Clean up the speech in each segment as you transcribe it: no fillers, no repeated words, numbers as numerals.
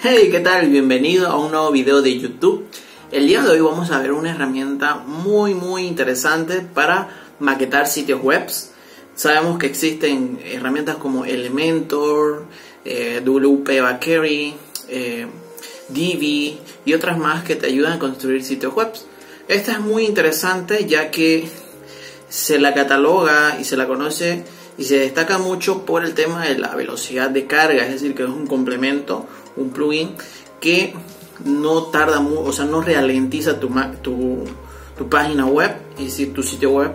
Hey, ¿qué tal? Bienvenido a un nuevo video de YouTube. El día de hoy vamos a ver una herramienta muy interesante para maquetar sitios web. Sabemos que existen herramientas como Elementor, WP Bakery, Divi y otras más que te ayudan a construir sitios web. Esta es muy interesante ya que se la cataloga y se la conoce y se destaca mucho por el tema de la velocidad de carga, es decir, que es un complemento, un plugin que no tarda mucho, o sea, no ralentiza tu página web, es decir, tu sitio web.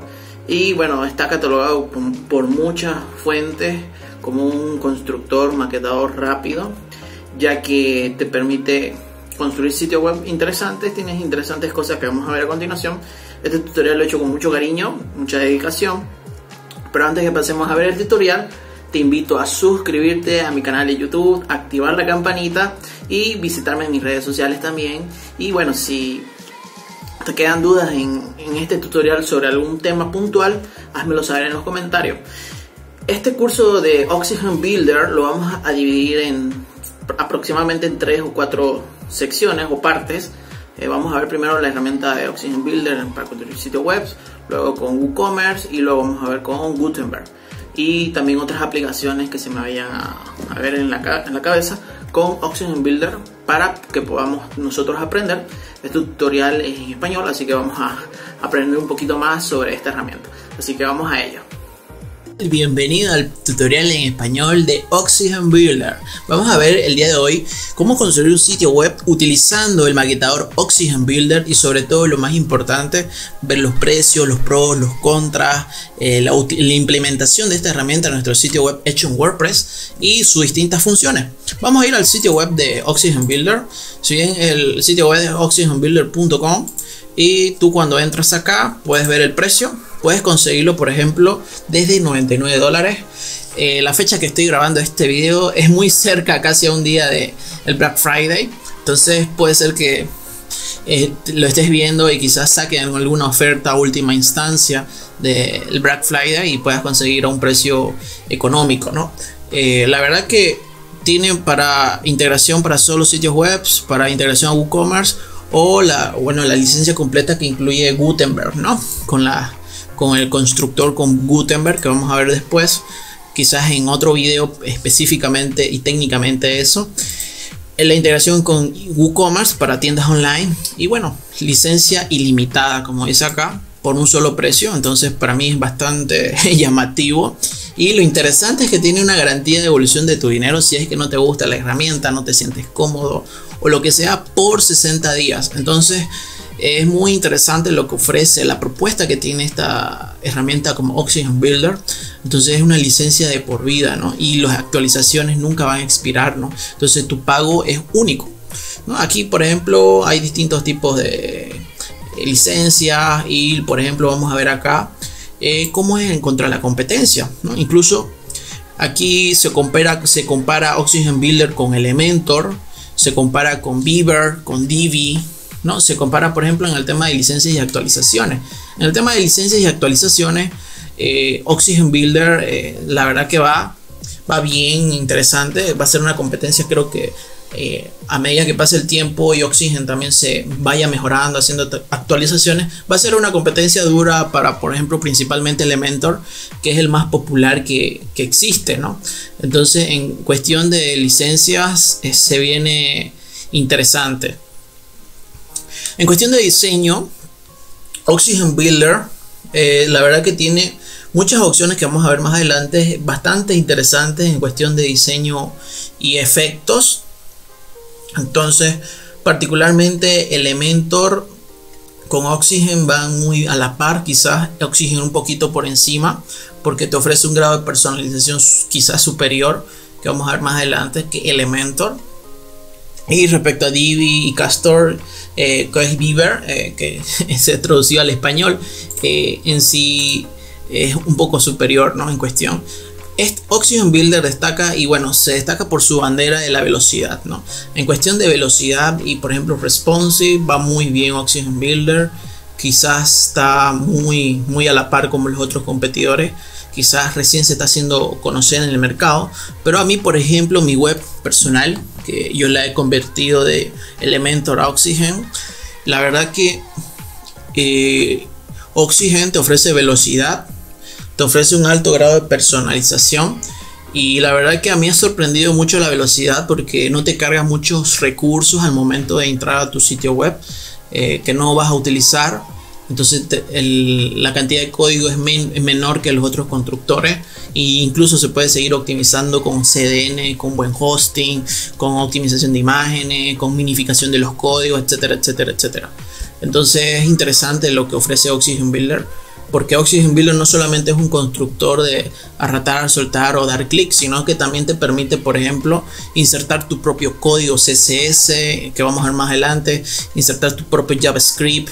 Y bueno, está catalogado por muchas fuentes como un constructor maquetador rápido, ya que te permite construir sitios web interesantes. Tienes interesantes cosas que vamos a ver a continuación. Este tutorial lo he hecho con mucho cariño, mucha dedicación. Pero antes que pasemos a ver el tutorial, te invito a suscribirte a mi canal de YouTube, activar la campanita y visitarme en mis redes sociales también. Y bueno, si te quedan dudas en este tutorial sobre algún tema puntual, házmelo saber en los comentarios. Este curso de Oxygen Builder lo vamos a dividir aproximadamente en 3 o 4 secciones o partes. Vamos a ver primero la herramienta de Oxygen Builder para construir sitios web, luego con WooCommerce y luego vamos a ver con Gutenberg. Y también otras aplicaciones que se me vayan a ver en la cabeza con Oxygen Builder para que podamos nosotros aprender. Este tutorial es en español, así que vamos a aprender un poquito más sobre esta herramienta. Así que vamos a ello. Bienvenido al tutorial en español de Oxygen Builder. Vamos a ver el día de hoy cómo construir un sitio web utilizando el maquetador Oxygen Builder y sobre todo lo más importante, ver los precios, los pros, los contras, la implementación de esta herramienta en nuestro sitio web hecho en WordPress y sus distintas funciones. Vamos a ir al sitio web de Oxygen Builder. Si bien el sitio web es oxygenbuilder.com y tú cuando entras acá puedes ver el precio. Puedes conseguirlo, por ejemplo, desde $99. La fecha que estoy grabando este video es muy cerca, casi a un día del Black Friday. Entonces puede ser que lo estés viendo y quizás saquen alguna oferta última instancia del Black Friday y puedas conseguir a un precio económico, ¿no? La verdad que tiene para integración para solo sitios web, para integración a WooCommerce o la licencia completa que incluye Gutenberg, ¿no? Con el constructor con Gutenberg, que vamos a ver después, quizás en otro video específicamente y técnicamente eso. En la integración con WooCommerce para tiendas online y bueno, licencia ilimitada como dice acá, por un solo precio. Entonces para mí es bastante llamativo. Y lo interesante es que tiene una garantía de devolución de tu dinero si es que no te gusta la herramienta, no te sientes cómodo o lo que sea, por 60 días. Entonces es muy interesante lo que ofrece, la propuesta que tiene esta herramienta como Oxygen Builder. Entonces es una licencia de por vida, ¿no? Y las actualizaciones nunca van a expirar, ¿no? Entonces tu pago es único, ¿no? Aquí, por ejemplo, hay distintos tipos de licencias y, por ejemplo, vamos a ver acá cómo es encontrar la competencia, ¿no? Incluso aquí se compara Oxygen Builder con Elementor, se compara con Beaver, con Divi, ¿no? Se compara, por ejemplo, en el tema de licencias y actualizaciones. En el tema de licencias y actualizaciones, Oxygen Builder, la verdad que va bien interesante. Va a ser una competencia, creo que a medida que pase el tiempo y Oxygen también se vaya mejorando, haciendo actualizaciones, va a ser una competencia dura para, por ejemplo, principalmente Elementor, que es el más popular que existe, ¿no? Entonces, en cuestión de licencias, se viene interesante. En cuestión de diseño, Oxygen Builder, la verdad que tiene muchas opciones que vamos a ver más adelante, bastante interesantes en cuestión de diseño y efectos. Entonces, particularmente Elementor con Oxygen van muy a la par, quizás Oxygen un poquito por encima, porque te ofrece un grado de personalización quizás superior, que vamos a ver más adelante, que Elementor. Y respecto a Divi y Castor, que es Beaver, que se traducido al español, en sí es un poco superior, ¿no? En cuestión. Oxygen Builder destaca, y bueno, se destaca por su bandera de la velocidad, ¿no? En cuestión de velocidad y, por ejemplo, responsive, va muy bien Oxygen Builder. Quizás está muy a la par como los otros competidores. quizás recién se está haciendo conocer en el mercado, pero a mí, por ejemplo, mi web personal, que yo la he convertido de Elementor a Oxygen, la verdad que Oxygen te ofrece velocidad, te ofrece un alto grado de personalización, y la verdad que a mí ha sorprendido mucho la velocidad, porque no te carga muchos recursos al momento de entrar a tu sitio web que no vas a utilizar. Entonces la cantidad de código es menor que los otros constructores, e incluso se puede seguir optimizando con CDN, con buen hosting, con optimización de imágenes, con minificación de los códigos, etcétera, etcétera, etcétera. Entonces es interesante lo que ofrece Oxygen Builder, porque Oxygen Builder no solamente es un constructor de arrastrar, soltar o dar clic, sino que también te permite, por ejemplo, insertar tu propio código CSS, que vamos a ver más adelante, insertar tu propio JavaScript,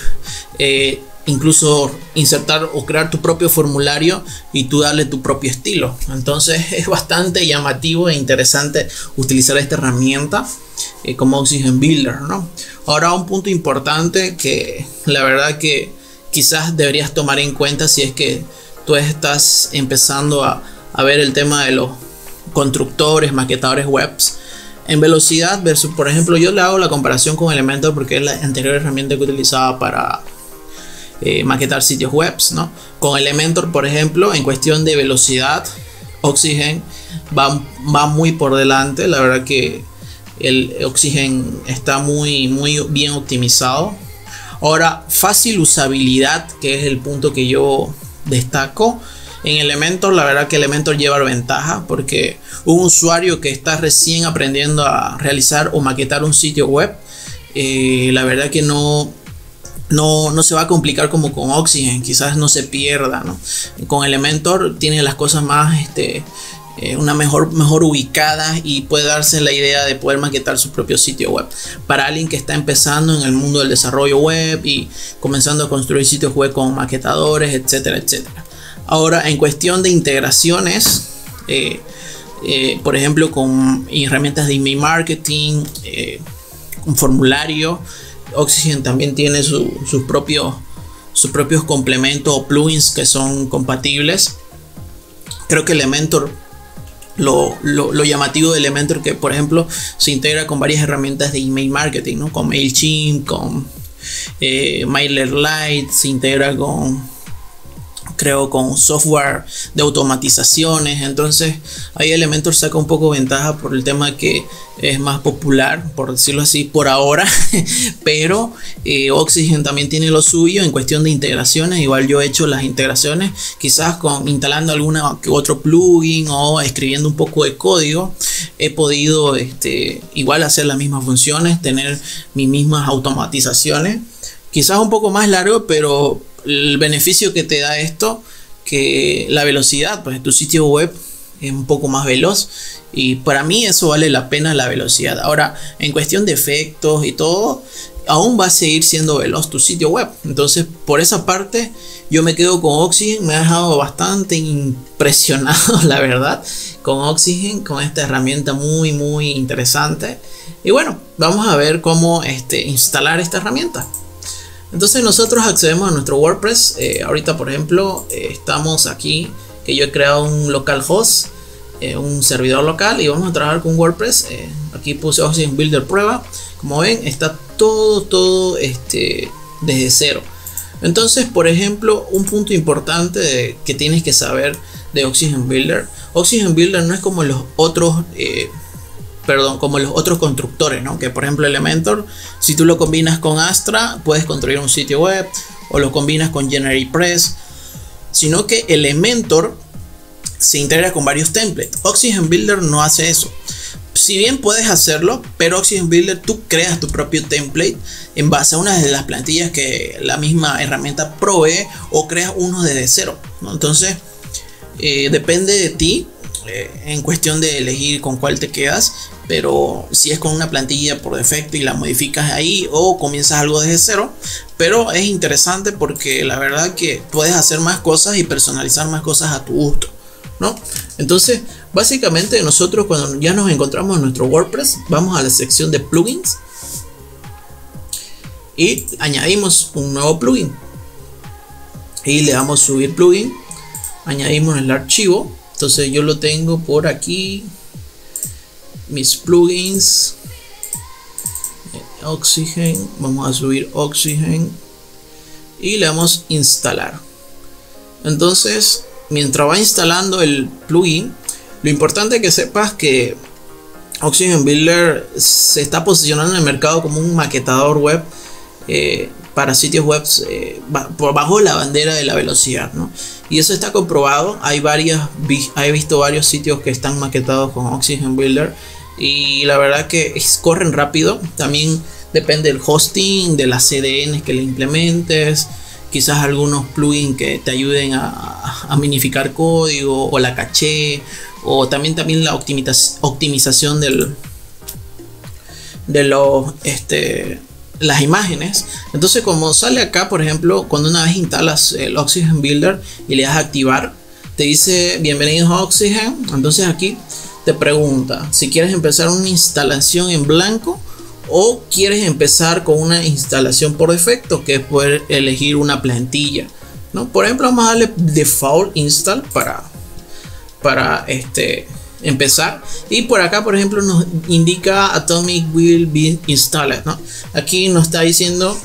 incluso insertar o crear tu propio formulario y tú darle tu propio estilo. Entonces es bastante llamativo e interesante utilizar esta herramienta como Oxygen Builder, ¿no? Ahora, un punto importante que la verdad que quizás deberías tomar en cuenta si es que tú estás empezando a ver el tema de los constructores, maquetadores webs en velocidad versus, por ejemplo, yo le hago la comparación con Elementor porque es la anterior herramienta que utilizaba para maquetar sitios webs, ¿no? Con Elementor, por ejemplo, en cuestión de velocidad, Oxygen va muy por delante. La verdad que el Oxygen está muy bien optimizado. Ahora, fácil usabilidad, que es el punto que yo destaco en Elementor. La verdad que Elementor lleva ventaja, porque un usuario que está recién aprendiendo a realizar o maquetar un sitio web, la verdad que no se va a complicar como con Oxygen, quizás no se pierda, ¿no? Con Elementor tiene las cosas más una mejor ubicada y puede darse la idea de poder maquetar su propio sitio web para alguien que está empezando en el mundo del desarrollo web y comenzando a construir sitios web con maquetadores, etcétera, etcétera. Ahora, en cuestión de integraciones, por ejemplo, con herramientas de email marketing, un formulario, Oxygen también tiene sus propios complementos o plugins que son compatibles. Creo que Elementor, lo llamativo de Elementor, que por ejemplo se integra con varias herramientas de email marketing, ¿no? Con MailChimp, con MailerLite, se integra con software de automatizaciones. Entonces ahí Elementor saca un poco ventaja por el tema que es más popular, por decirlo así, por ahora. Pero Oxygen también tiene lo suyo en cuestión de integraciones. Igual yo he hecho las integraciones, quizás instalando alguna que otro plugin o escribiendo un poco de código, he podido igual hacer las mismas funciones, tener mis mismas automatizaciones, quizás un poco más largo, pero el beneficio que te da esto, que la velocidad, pues tu sitio web es un poco más veloz, y para mí eso vale la pena, la velocidad. Ahora, en cuestión de efectos y todo, aún va a seguir siendo veloz tu sitio web. Entonces, por esa parte yo me quedo con Oxygen. Me ha dejado bastante impresionado, la verdad, con Oxygen, con esta herramienta muy interesante. Y bueno, vamos a ver cómo instalar esta herramienta. Entonces nosotros accedemos a nuestro WordPress. Ahorita, por ejemplo, estamos aquí, que yo he creado un localhost, un servidor local, y vamos a trabajar con WordPress. Aquí puse Oxygen Builder prueba. Como ven, está todo desde cero. Entonces, por ejemplo, un punto importante que tienes que saber de Oxygen Builder. Oxygen Builder no es como los otros constructores, ¿no? Que por ejemplo Elementor, si tú lo combinas con Astra, puedes construir un sitio web, o lo combinas con GeneratePress, sino que Elementor se integra con varios templates. Oxygen Builder no hace eso. Si bien puedes hacerlo, pero Oxygen Builder tú creas tu propio template en base a una de las plantillas que la misma herramienta provee, o creas uno desde cero, ¿no? Entonces depende de ti en cuestión de elegir con cuál te quedas. Pero si es con una plantilla por defecto y la modificas ahí, o comienzas algo desde cero, pero es interesante porque la verdad que puedes hacer más cosas y personalizar más cosas a tu gusto, ¿no? Entonces, básicamente nosotros, cuando ya nos encontramos en nuestro WordPress, vamos a la sección de plugins y añadimos un nuevo plugin y le damos subir plugin. añadimos el archivo. Entonces yo lo tengo por aquí, mis plugins, Oxygen, vamos a subir Oxygen y le damos instalar. Entonces mientras va instalando el plugin, lo importante es que sepas que Oxygen Builder se está posicionando en el mercado como un maquetador web para sitios web por bajo la bandera de la velocidad, ¿no? Y eso está comprobado. He visto varios sitios que están maquetados con Oxygen Builder y la verdad que corren rápido. También depende del hosting, de las CDNs que le implementes, quizás algunos plugins que te ayuden a minificar código o la caché, o también la optimización de las imágenes. Entonces, como sale acá, por ejemplo, cuando una vez instalas el Oxygen Builder y le das a activar, te dice bienvenidos a Oxygen. Entonces aquí te pregunta si quieres empezar una instalación en blanco o quieres empezar con una instalación por defecto, que es poder elegir una plantilla, ¿no? Por ejemplo, vamos a darle default install para empezar, y por acá por ejemplo nos indica Atomic will be installed, ¿no? Aquí nos está diciendo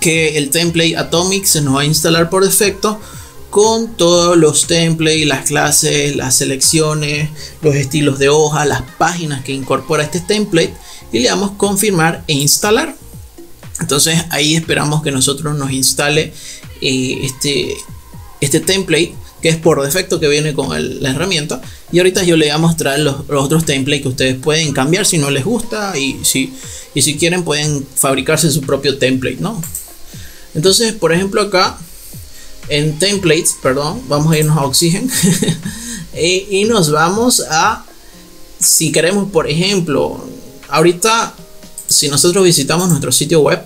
que el template Atomic se nos va a instalar por defecto con todos los templates, las clases, las selecciones, los estilos de hoja, las páginas que incorpora este template, y le damos confirmar e instalar. Entonces ahí esperamos que nosotros nos instale este template, que es por defecto, que viene con la herramienta. Y ahorita yo les voy a mostrar los otros templates que ustedes pueden cambiar si no les gusta, y si quieren pueden fabricarse su propio template, ¿no? Entonces, por ejemplo, acá en templates, perdón, vamos a irnos a Oxygen y nos vamos a, si queremos, por ejemplo, ahorita si nosotros visitamos nuestro sitio web,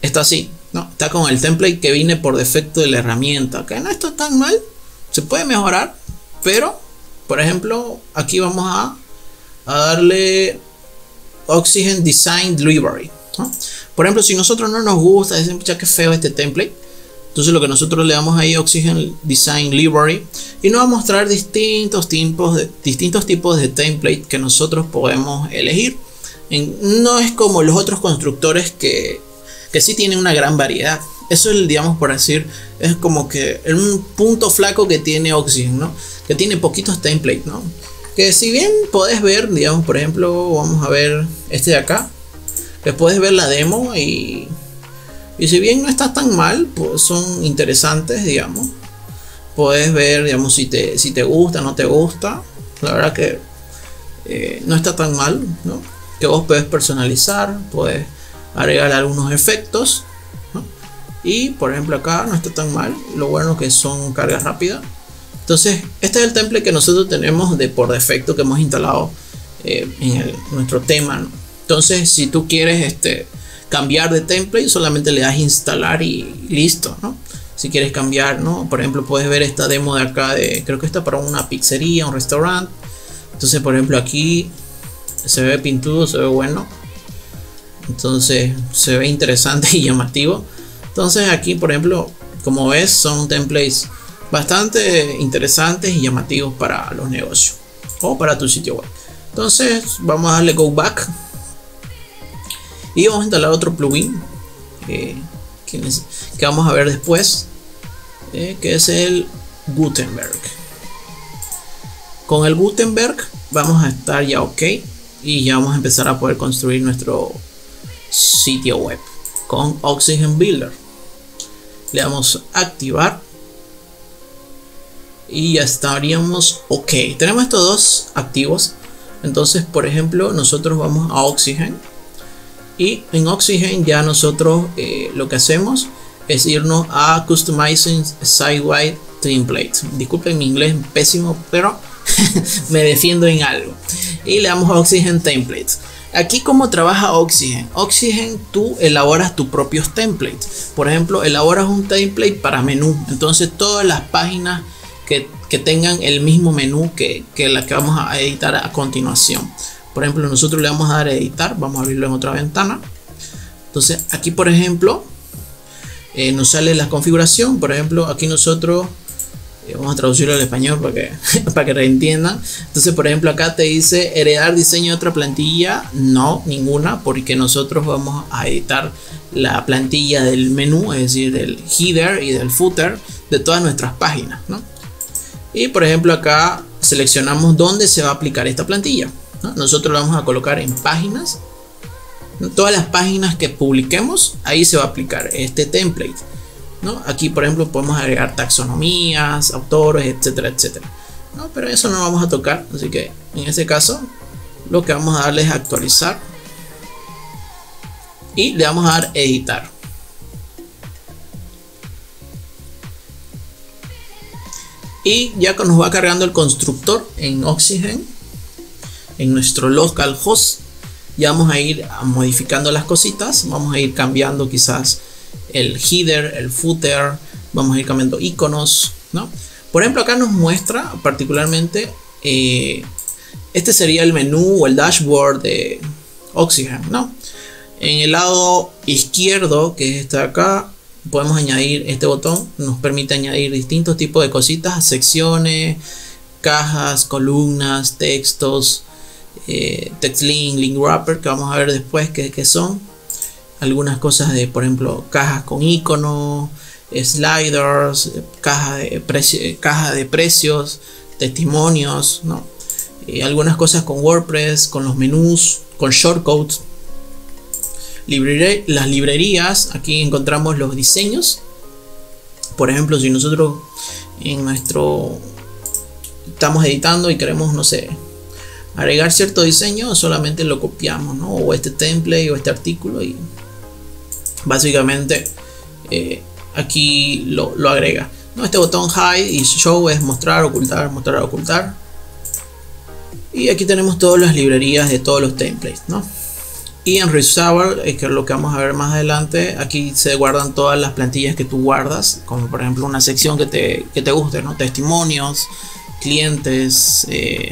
está así, ¿no? Está con el template que viene por defecto de la herramienta, que no está tan mal, se puede mejorar, pero por ejemplo aquí vamos a darle Oxygen Design Library, ¿no? Por ejemplo, si nosotros no nos gusta, decimos ya que feo este template, entonces lo que nosotros le damos ahí Oxygen Design Library, y nos va a mostrar distintos tipos de template que nosotros podemos elegir. No es como los otros constructores que sí tienen una gran variedad. Eso es, digamos, por decir, es como que un punto flaco que tiene Oxygen, ¿no? Que tiene poquitos templates, ¿no? Que si bien podés ver, digamos, por ejemplo, vamos a ver este de acá, que puedes ver la demo, y si bien no está tan mal, pues son interesantes, digamos. Puedes ver, digamos, si te gusta, no te gusta. La verdad que no está tan mal, ¿no? Que vos podés personalizar, puedes agregar algunos efectos, ¿no? Y por ejemplo acá no está tan mal. Lo bueno que son cargas rápidas. Entonces este es el template que nosotros tenemos por defecto, que hemos instalado en nuestro tema, ¿no? Entonces si tú quieres cambiar de template, solamente le das instalar y listo, ¿no? Si quieres cambiar, ¿no? Por ejemplo, puedes ver esta demo de acá, creo que está para una pizzería, un restaurante. Entonces por ejemplo aquí se ve pintudo, se ve bueno, entonces se ve interesante y llamativo. Entonces aquí por ejemplo, como ves, son templates bastante interesantes y llamativos para los negocios o para tu sitio web. Entonces vamos a darle go back y vamos a instalar otro plugin que vamos a ver después, que es el Gutenberg. Con el Gutenberg vamos a estar ya ok, y ya vamos a empezar a poder construir nuestro sitio web con Oxygen Builder. Le damos a activar y ya estaríamos ok. Tenemos estos dos activos. Entonces por ejemplo nosotros vamos a Oxygen, y en Oxygen ya nosotros lo que hacemos es irnos a Customizing Site-Wide Template. Disculpen mi inglés pésimo, pero me defiendo en algo. Y le damos a Oxygen Templates. Aquí como trabaja Oxygen. Oxygen, tú elaboras tus propios templates. Por ejemplo, elaboras un template para menú. Entonces todas las páginas que tengan el mismo menú que la que vamos a editar a continuación. Por ejemplo, nosotros le vamos a dar a editar. Vamos a abrirlo en otra ventana. Entonces aquí por ejemplo nos sale la configuración. Por ejemplo, aquí nosotros vamos a traducirlo al español para que, para que reentiendan. Entonces, por ejemplo, acá te dice heredar diseño de otra plantilla. No, ninguna, porque nosotros vamos a editar la plantilla del menú, es decir, del header y del footer de todas nuestras páginas, ¿no? Y por ejemplo, acá seleccionamos dónde se va a aplicar esta plantilla, ¿no? Nosotros la vamos a colocar en páginas. Todas las páginas que publiquemos, ahí se va a aplicar este template, ¿no? Aquí, por ejemplo, podemos agregar taxonomías, autores, etcétera, etcétera, ¿no? Pero eso no lo vamos a tocar, así que en este caso lo que vamos a darle es actualizar y le vamos a dar editar. Y ya que nos va cargando el constructor en Oxygen, en nuestro localhost, ya vamos a ir modificando las cositas. Vamos a ir cambiando quizás el header, el footer, vamos a ir cambiando iconos, ¿no? Por ejemplo, acá nos muestra particularmente este sería el menú o el dashboard de Oxygen, ¿no? En el lado izquierdo, que es este de acá, podemos añadir este botón. Nos permite añadir distintos tipos de cositas, secciones, cajas, columnas, textos, text link, link wrapper, que vamos a ver después que son algunas cosas de, por ejemplo, cajas con icono, sliders, caja de precios, testimonios, ¿no? Algunas cosas con WordPress, con los menús, con shortcodes. Las librerías, aquí encontramos los diseños. Por ejemplo, si nosotros estamos editando y queremos, no sé, agregar cierto diseño, solamente lo copiamos, ¿no? O este template o este artículo, y básicamente aquí lo agrega, ¿no? Este botón hide y show es mostrar, ocultar, mostrar, ocultar. Y aquí tenemos todas las librerías de todos los templates, ¿no? Y en Resolver, que es lo que vamos a ver más adelante, aquí se guardan todas las plantillas que tú guardas, como por ejemplo una sección que te guste, ¿no? Testimonios, clientes,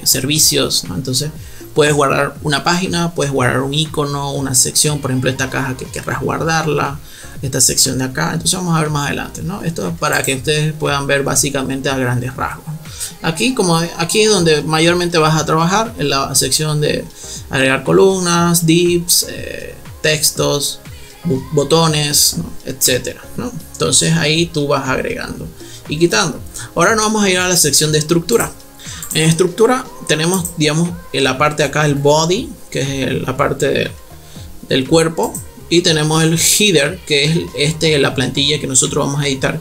servicios, ¿no? Entonces puedes guardar una página, puedes guardar un icono, una sección, por ejemplo esta caja que querrás guardarla, esta sección de acá. Entonces vamos a ver más adelante, ¿no? Esto es para que ustedes puedan ver básicamente a grandes rasgos. Aquí es donde mayormente vas a trabajar, en la sección de agregar columnas, divs, textos, botones, ¿no? Etcétera, ¿no? Entonces ahí tú vas agregando y quitando. Ahora nos vamos a ir a la sección de estructura. En estructura tenemos, digamos, en la parte de acá el body, que es la parte del cuerpo, y tenemos el header, que es la plantilla que nosotros vamos a editar.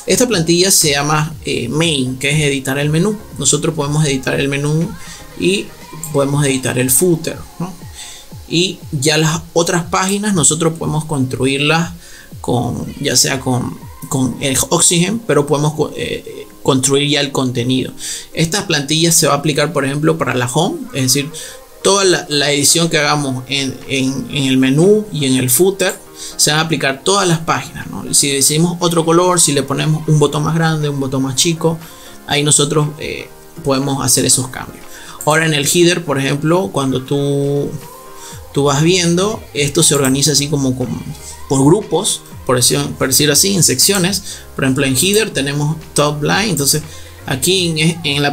Esta plantilla se llama main, que es editar el menú. Nosotros podemos editar el menú y podemos editar el footer, ¿no? Y ya las otras páginas nosotros podemos construirlas ya sea con el Oxygen, pero podemos construir ya el contenido. Estas plantillas se va a aplicar, por ejemplo, para la home, es decir, toda la edición que hagamos en el menú y en el footer se van a aplicar todas las páginas, ¿no? Si decidimos otro color, si le ponemos un botón más grande, un botón más chico, ahí nosotros podemos hacer esos cambios. Ahora en el header, por ejemplo, cuando tú vas viendo, esto se organiza así como por grupos, por decir así, en secciones. Por ejemplo, en header tenemos top line, entonces aquí en la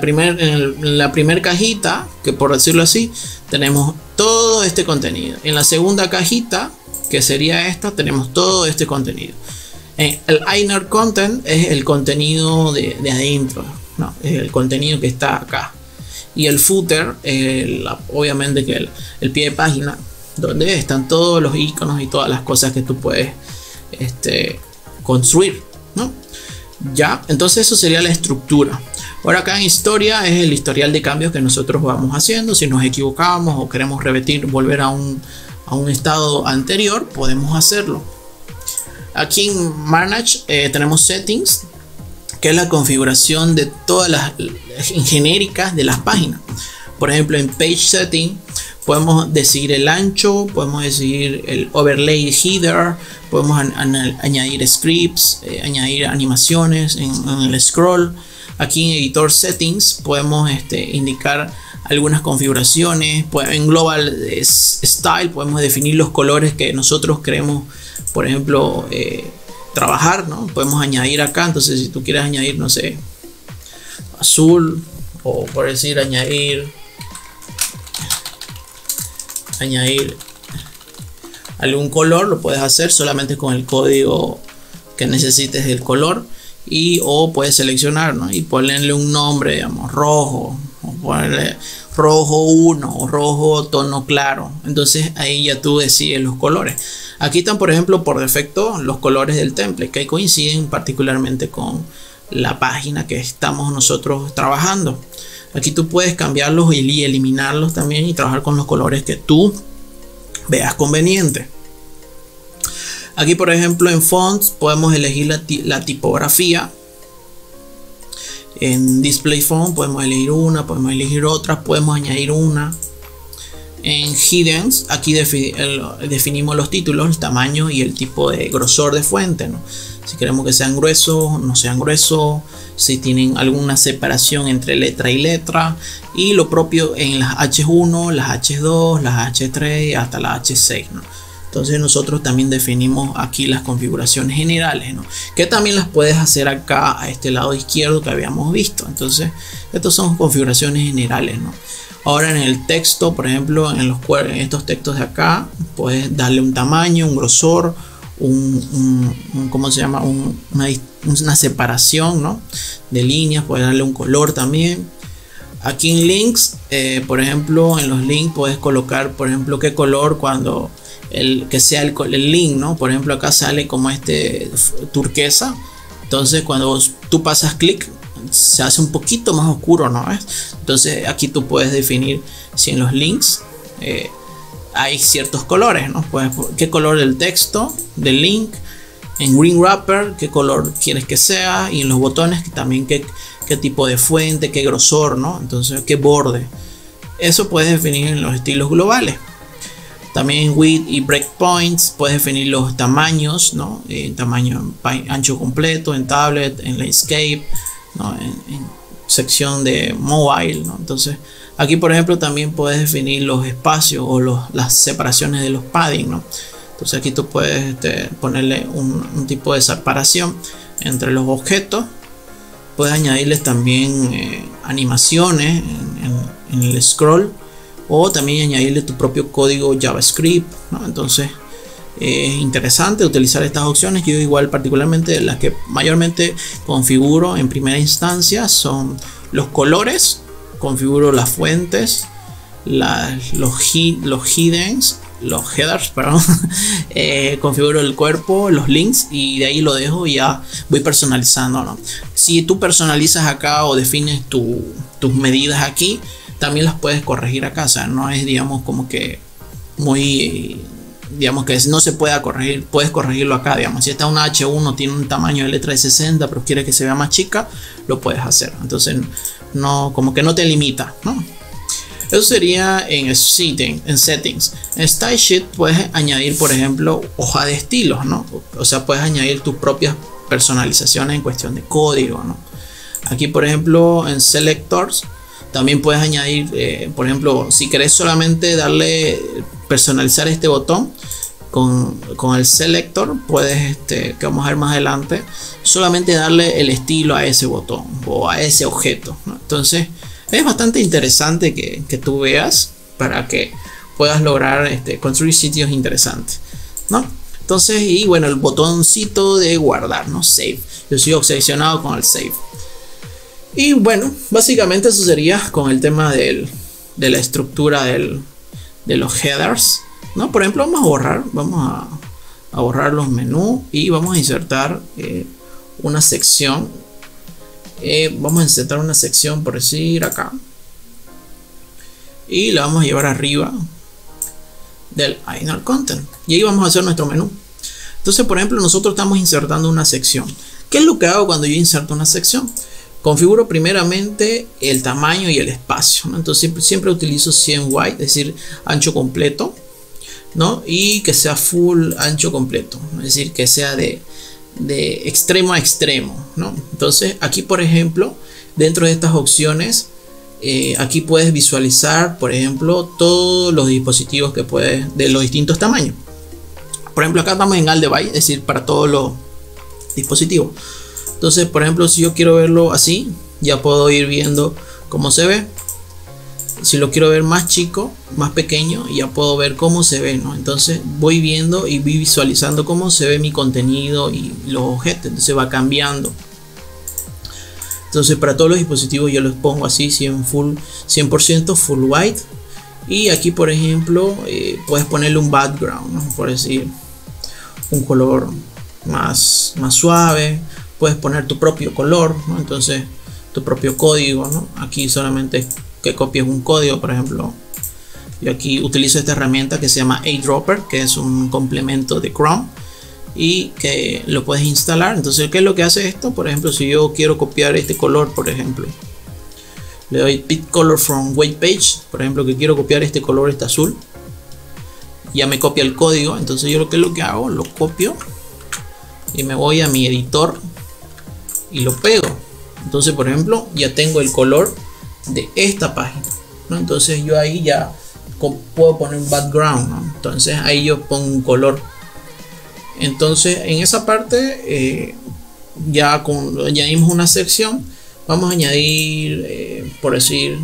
primer cajita, que por decirlo así, tenemos todo este contenido. En la segunda cajita, que sería esta, tenemos todo este contenido. El inner content es el contenido de adentro, ¿no? Es el contenido que está acá. Y el footer, obviamente que el pie de página, donde están todos los iconos y todas las cosas que tú puedes construir, ¿no? Ya, entonces eso sería la estructura. Ahora acá en historia es el historial de cambios que nosotros vamos haciendo. Si nos equivocamos o queremos volver a un estado anterior, podemos hacerlo. Aquí en Manage tenemos Settings, que es la configuración de todas las genéricas de las páginas. Por ejemplo, en Page Setting podemos decidir el ancho, podemos decidir el overlay header, podemos añadir scripts, añadir animaciones en el scroll. Aquí en Editor Settings podemos indicar algunas configuraciones. En Global Style podemos definir los colores que nosotros queremos, por ejemplo, trabajar, ¿no? Podemos añadir acá, entonces si tú quieres añadir, no sé, azul, o por decir añadir algún color, lo puedes hacer solamente con el código que necesites del color, o puedes seleccionar, ¿no? Y ponerle un nombre, digamos, rojo, o ponerle rojo 1 o rojo tono claro. Entonces ahí ya tú decides los colores. Aquí están, por ejemplo, por defecto los colores del template, que coinciden particularmente con la página que estamos nosotros trabajando. Aquí tú puedes cambiarlos y eliminarlos también, y trabajar con los colores que tú veas conveniente. Aquí, por ejemplo, en fonts podemos elegir la tipografía. En display font podemos elegir una, podemos elegir otra, podemos añadir una. En hiddens, aquí definimos los títulos, el tamaño y el tipo de grosor de fuente, ¿no? Si queremos que sean gruesos, no sean gruesos, si tienen alguna separación entre letra y letra, y lo propio en las H1, las H2, las H3 hasta las H6, ¿no? Entonces nosotros también definimos aquí las configuraciones generales, ¿no? Que también las puedes hacer acá a este lado izquierdo que habíamos visto. Entonces estas son configuraciones generales, ¿no? Ahora en el texto, por ejemplo, en estos textos de acá, puedes darle un tamaño, un grosor, ¿cómo se llama? Una separación, ¿no? De líneas, puedes darle un color también. Aquí en links, por ejemplo, en los links puedes colocar, por ejemplo, qué color cuando que sea el link, ¿no? Por ejemplo, acá sale como turquesa. Entonces cuando tú pasas clic, se hace un poquito más oscuro, ¿no? Entonces aquí tú puedes definir si en los links hay ciertos colores, ¿no? Pues qué color del texto del link, en green wrapper qué color quieres que sea, y en los botones también qué tipo de fuente, qué grosor, ¿no? Entonces qué borde. Eso puedes definir en los estilos globales. También en width y breakpoints puedes definir los tamaños, ¿no? Tamaño ancho completo, en tablet, en landscape, ¿no? En sección de mobile, ¿no? Entonces aquí, por ejemplo, también puedes definir los espacios o las separaciones de los padding, ¿no? Entonces aquí tú puedes ponerle un tipo de separación entre los objetos. Puedes añadirles también animaciones en el scroll, o también añadirle tu propio código JavaScript, ¿no? Entonces es interesante utilizar estas opciones. Yo igual particularmente las que mayormente configuro en primera instancia son los colores, configuro las fuentes, los headers, perdón. Configuro el cuerpo, los links, y de ahí lo dejo y ya voy personalizando, ¿no? Si tú personalizas acá o defines tus medidas aquí, también las puedes corregir acá. O sea, no es, digamos, como que muy, digamos, que no se pueda corregir. Puedes corregirlo acá, digamos. Si está una H1 tiene un tamaño de letra de 60, pero quiere que se vea más chica, lo puedes hacer. Entonces no, como que no te limita, ¿no? Eso sería en settings. En Style Sheet puedes añadir, por ejemplo, hoja de estilos, ¿no? O sea, puedes añadir tus propias personalizaciones en cuestión de código, ¿no? Aquí, por ejemplo, en Selectors también puedes añadir, por ejemplo, si querés solamente personalizar este botón con el selector, puedes, que vamos a ver más adelante, solamente darle el estilo a ese botón o a ese objeto, ¿no? Entonces es bastante interesante que tú veas para que puedas lograr construir sitios interesantes, ¿no? Entonces, y bueno, el botoncito de guardar, ¿no? Save. Yo soy obsesionado con el save. Y bueno, básicamente eso sería con el tema de la estructura de los headers, ¿no? Por ejemplo, vamos a borrar los menús y vamos a insertar una sección. Vamos a insertar una sección, por decir, acá, y la vamos a llevar arriba del inner content, y ahí vamos a hacer nuestro menú. Entonces, por ejemplo, nosotros estamos insertando una sección. ¿Qué es lo que hago cuando yo inserto una sección? Configuro primeramente el tamaño y el espacio, ¿no? Entonces siempre utilizo 100 wide, es decir, ancho completo, ¿no? Y que sea full ancho completo, es decir, que sea de extremo a extremo, ¿no? Entonces aquí, por ejemplo, dentro de estas opciones, aquí puedes visualizar, por ejemplo, todos los dispositivos que puedes, de los distintos tamaños. Por ejemplo, acá estamos en all device, es decir, para todos dispositivo. Entonces, por ejemplo, si yo quiero verlo así, ya puedo ir viendo cómo se ve. Si lo quiero ver más chico, más pequeño, ya puedo ver cómo se ve, ¿no? Entonces voy viendo y voy visualizando cómo se ve mi contenido y los objetos. Entonces va cambiando. Entonces para todos los dispositivos yo los pongo así, 100% full white. Y aquí, por ejemplo, puedes ponerle un background, ¿no? Por decir, un color más suave. Puedes poner tu propio color, ¿no? Entonces tu propio código, ¿no? Aquí solamente que copies un código, por ejemplo. Yo aquí utilizo esta herramienta que se llama Eyedropper, que es un complemento de Chrome y que lo puedes instalar. Entonces, ¿qué es lo que hace esto? Por ejemplo, si yo quiero copiar este color, por ejemplo, le doy Pick Color from Web Page, por ejemplo, que quiero copiar este color, este azul, ya me copia el código. Entonces yo lo que hago, lo copio y me voy a mi editor y lo pego. Entonces, por ejemplo, ya tengo el color de esta página, ¿no? Entonces yo ahí ya puedo poner un background, ¿no? Entonces ahí yo pongo un color. Entonces en esa parte ya añadimos una sección. Vamos a añadir, por decir,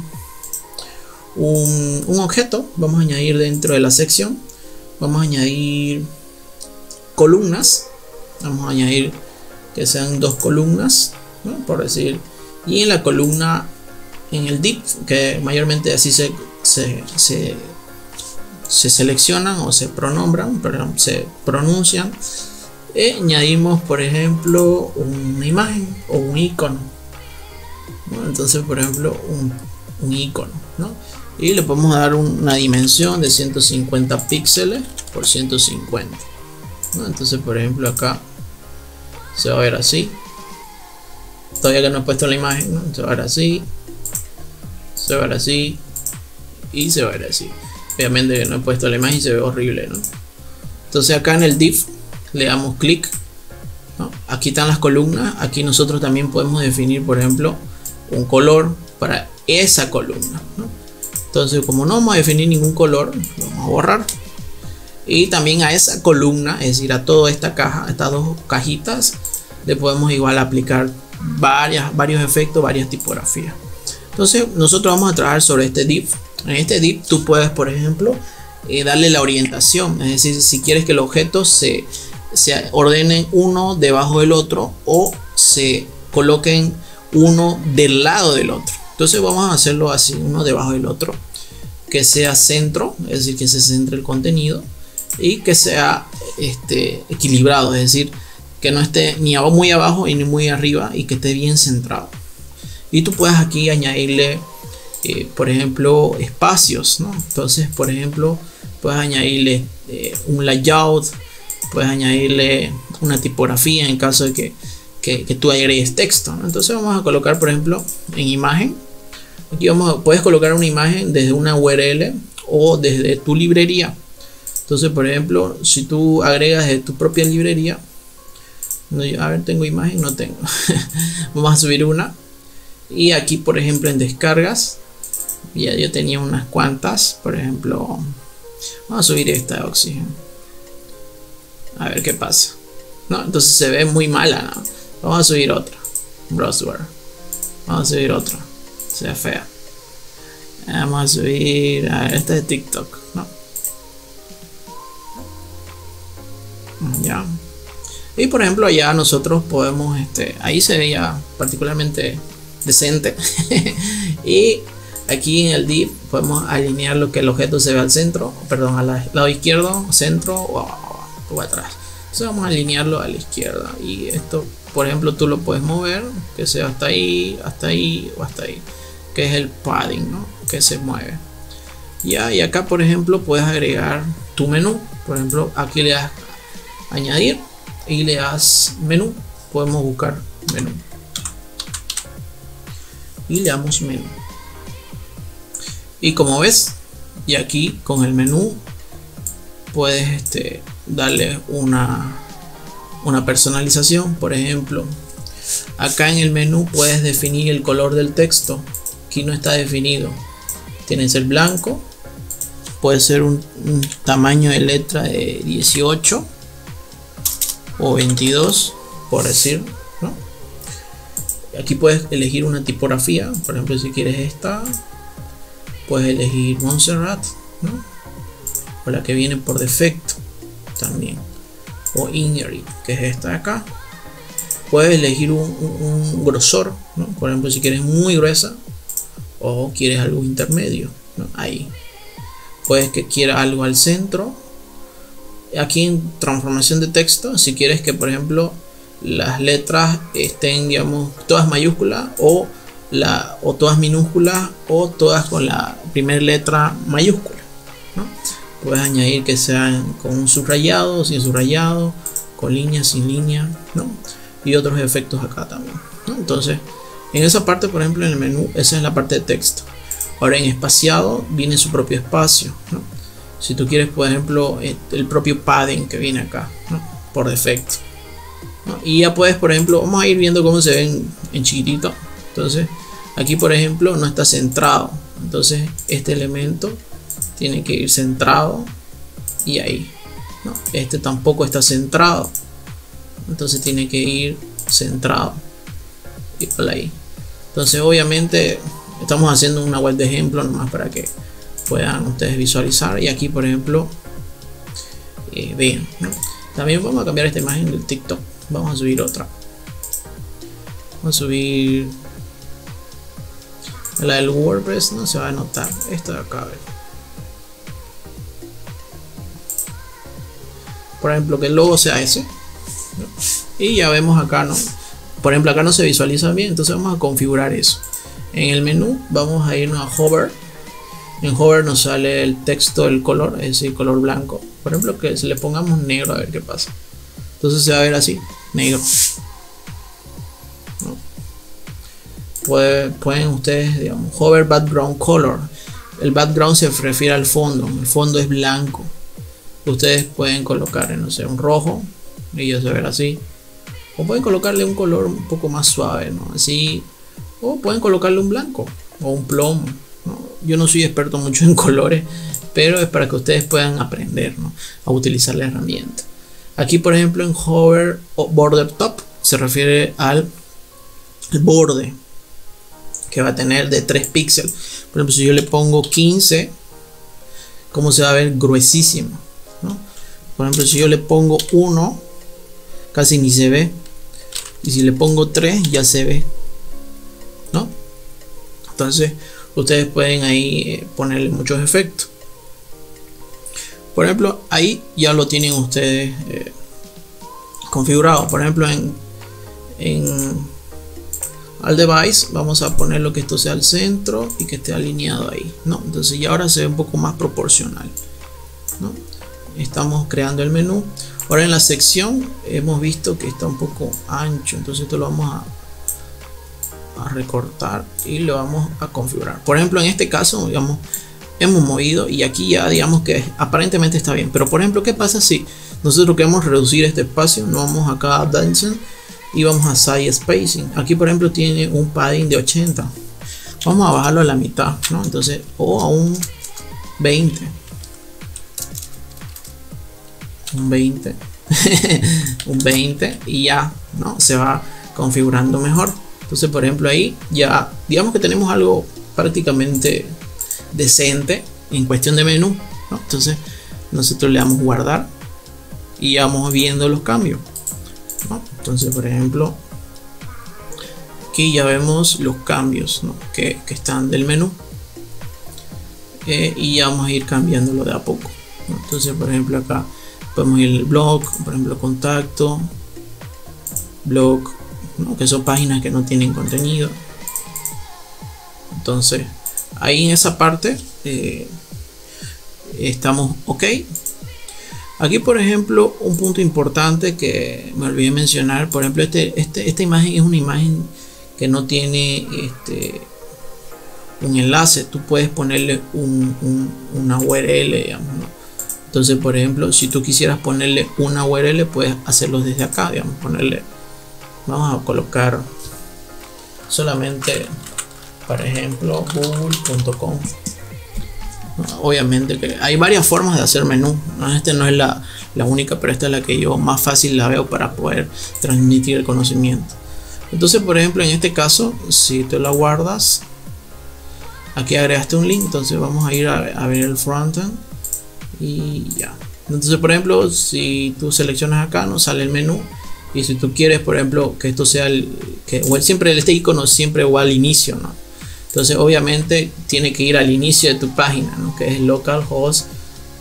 un objeto. Vamos a añadir dentro de la sección, vamos a añadir columnas. Vamos a añadir que sean 2 columnas, ¿no? Por decir, y en la columna, en el div, que mayormente así se seleccionan o se pronuncian, añadimos, por ejemplo, una imagen o un icono, ¿no? Entonces, por ejemplo, un icono, ¿no? Y le podemos dar una dimensión de 150 píxeles por 150, ¿no? Entonces, por ejemplo, acá se va a ver así. Todavía que no he puesto la imagen, ¿no? Se va a ver así, se va a ver así y se va a ver así. Obviamente que no he puesto la imagen y se ve horrible, ¿no? Entonces acá en el div le damos clic, ¿no? Aquí están las columnas. Aquí nosotros también podemos definir, por ejemplo, un color para esa columna, ¿no? Entonces, como no vamos a definir ningún color, lo vamos a borrar. Y también a esa columna, es decir, a toda esta caja, a estas 2 cajitas, le podemos igual aplicar varios efectos, varias tipografías. Entonces nosotros vamos a trabajar sobre este div. En este div tú puedes, por ejemplo, darle la orientación. Es decir, si quieres que los objetos se ordenen uno debajo del otro o se coloquen uno del lado del otro. Entonces vamos a hacerlo así, uno debajo del otro, que sea centro, es decir, que se centre el contenido y que sea equilibrado, es decir, que no esté ni muy abajo y ni muy arriba y que esté bien centrado. Y tú puedes aquí añadirle, por ejemplo, espacios, ¿no? Entonces, por ejemplo, puedes añadirle un layout, puedes añadirle una tipografía en caso de que tú agregues texto, ¿no? Entonces vamos a colocar, por ejemplo, en imagen. Aquí puedes colocar una imagen desde una URL o desde tu librería. Entonces, por ejemplo, si tú agregas de tu propia librería, a ver, tengo imagen, no tengo. Vamos a subir una. Y aquí, por ejemplo, en descargas, ya yo tenía unas cuantas. Por ejemplo, vamos a subir esta de Oxygen, a ver qué pasa, ¿no? Entonces se ve muy mala, ¿no? Vamos a subir otra, Browseware. Vamos a subir otra, se ve fea. Vamos a subir, a ver, esta de TikTok, ¿no? Ya. Y por ejemplo, allá nosotros podemos, ahí se veía particularmente decente. Y aquí en el div podemos alinear lo que el objeto se ve al centro, perdón, al lado izquierdo, centro o atrás. Entonces vamos a alinearlo a la izquierda. Y esto, por ejemplo, tú lo puedes mover, que sea hasta ahí o hasta ahí, que es el padding, ¿no? Que se mueve. Ya, y acá, por ejemplo, puedes agregar tu menú. Por ejemplo, aquí le das añadir y le das menú. Podemos buscar menú y le damos menú. Y como ves, y aquí con el menú puedes darle una personalización. Por ejemplo, acá en el menú puedes definir el color del texto. Aquí no está definido, tiene que ser blanco, puede ser un tamaño de letra de 18 o 22 por decir, ¿no? Aquí puedes elegir una tipografía, por ejemplo, si quieres esta, puedes elegir Montserrat, ¿no? O la que viene por defecto también, o Ingery, que es esta de acá. Puedes elegir un grosor, ¿no? Por ejemplo, si quieres muy gruesa o quieres algo intermedio, ¿no? Ahí puedes que quiera algo al centro. Aquí en transformación de texto, si quieres que, por ejemplo, las letras estén, digamos, todas mayúsculas o todas minúsculas o todas con la primera letra mayúscula, ¿no? Puedes añadir que sean con un subrayado, sin subrayado, con línea, sin línea, ¿no? Y otros efectos acá también, ¿no? Entonces, en esa parte, por ejemplo, en el menú, esa es la parte de texto. Ahora en espaciado viene su propio espacio, ¿no? Si tú quieres, por ejemplo, el propio padding que viene acá, ¿no? Por defecto, ¿no? Y ya puedes, por ejemplo, vamos a ir viendo cómo se ven en chiquitito. Entonces, aquí, por ejemplo, no está centrado. Entonces, este elemento tiene que ir centrado y ahí, ¿no? Este tampoco está centrado. Entonces tiene que ir centrado y por ahí. Entonces obviamente estamos haciendo una web de ejemplo nomás para que puedan ustedes visualizar. Y aquí, por ejemplo, vean, ¿no? También vamos a cambiar esta imagen del TikTok. Vamos a subir otra. Vamos a subir la del WordPress. No se va a notar esta de acá, a ver. Por ejemplo, que el logo sea ese, ¿no? Y ya vemos acá, ¿no? Por ejemplo, acá no se visualiza bien, entonces vamos a configurar eso. En el menú vamos a irnos a Hover. En Hover nos sale el texto, el color, es decir, color blanco. Por ejemplo, que si le pongamos negro, a ver qué pasa. Entonces se va a ver así, negro, ¿no? Pueden ustedes, digamos, Hover Background Color. El background se refiere al fondo. El fondo es blanco. Ustedes pueden colocar, no sé, un rojo y ya se verá así. O pueden colocarle un color un poco más suave, ¿no? Así. O pueden colocarle un blanco o un plomo, ¿no? Yo no soy experto mucho en colores, pero es para que ustedes puedan aprender, ¿no? A utilizar la herramienta. Aquí, por ejemplo, en Hover o Border Top se refiere al borde que va a tener de 3 píxeles. Por ejemplo, si yo le pongo 15, ¿cómo se va a ver? Gruesísimo, ¿no? Por ejemplo, si yo le pongo 1, casi ni se ve. Y si le pongo 3, ya se ve, ¿no? Entonces, ustedes pueden ahí ponerle muchos efectos. Por ejemplo, ahí ya lo tienen ustedes configurado. Por ejemplo, en al device vamos a poner lo que esto sea al centro y que esté alineado ahí, ¿no? Entonces ya ahora se ve un poco más proporcional, ¿no? Estamos creando el menú. Ahora en la sección hemos visto que está un poco ancho, entonces esto lo vamos a recortar y lo vamos a configurar. Por ejemplo, en este caso, digamos, hemos movido y aquí ya digamos que aparentemente está bien. Pero por ejemplo, ¿qué pasa si nosotros queremos reducir este espacio? Nos vamos acá a Dimension y vamos a Size Spacing. Aquí, por ejemplo, tiene un padding de 80. Vamos a bajarlo a la mitad, ¿no? Entonces, o a un 20. Un 20. Un 20 y ya, ¿no? Se va configurando mejor. Entonces, por ejemplo, ahí ya digamos que tenemos algo prácticamente decente en cuestión de menú, ¿no? Entonces nosotros le damos guardar y ya vamos viendo los cambios, ¿no? Entonces, por ejemplo, aquí ya vemos los cambios, ¿no? que están del menú, y ya vamos a ir cambiándolo de a poco, ¿no? Entonces, por ejemplo, acá podemos ir al blog, por ejemplo, contacto, blog, ¿no? Que son páginas que no tienen contenido. Entonces ahí en esa parte estamos ok. Aquí, por ejemplo, un punto importante que me olvidé mencionar, por ejemplo, esta imagen es una imagen que no tiene un enlace. Tú puedes ponerle una URL, digamos, ¿no? Entonces, por ejemplo, si tú quisieras ponerle una URL, puedes hacerlo desde acá, digamos, ponerle, vamos a colocar solamente, por ejemplo, google.com, Obviamente que hay varias formas de hacer menú, ¿no? Este no es la única, pero esta es la que yo más fácil la veo para poder transmitir el conocimiento. Entonces, por ejemplo, en este caso, si tú la guardas, aquí agregaste un link, entonces vamos a ir a ver el frontend y ya. Entonces, por ejemplo, si tú seleccionas acá, nos sale el menú. Y si tú quieres, por ejemplo, que esto sea siempre este icono siempre va al inicio, ¿no? Entonces, obviamente, tiene que ir al inicio de tu página, ¿no? Que es localhost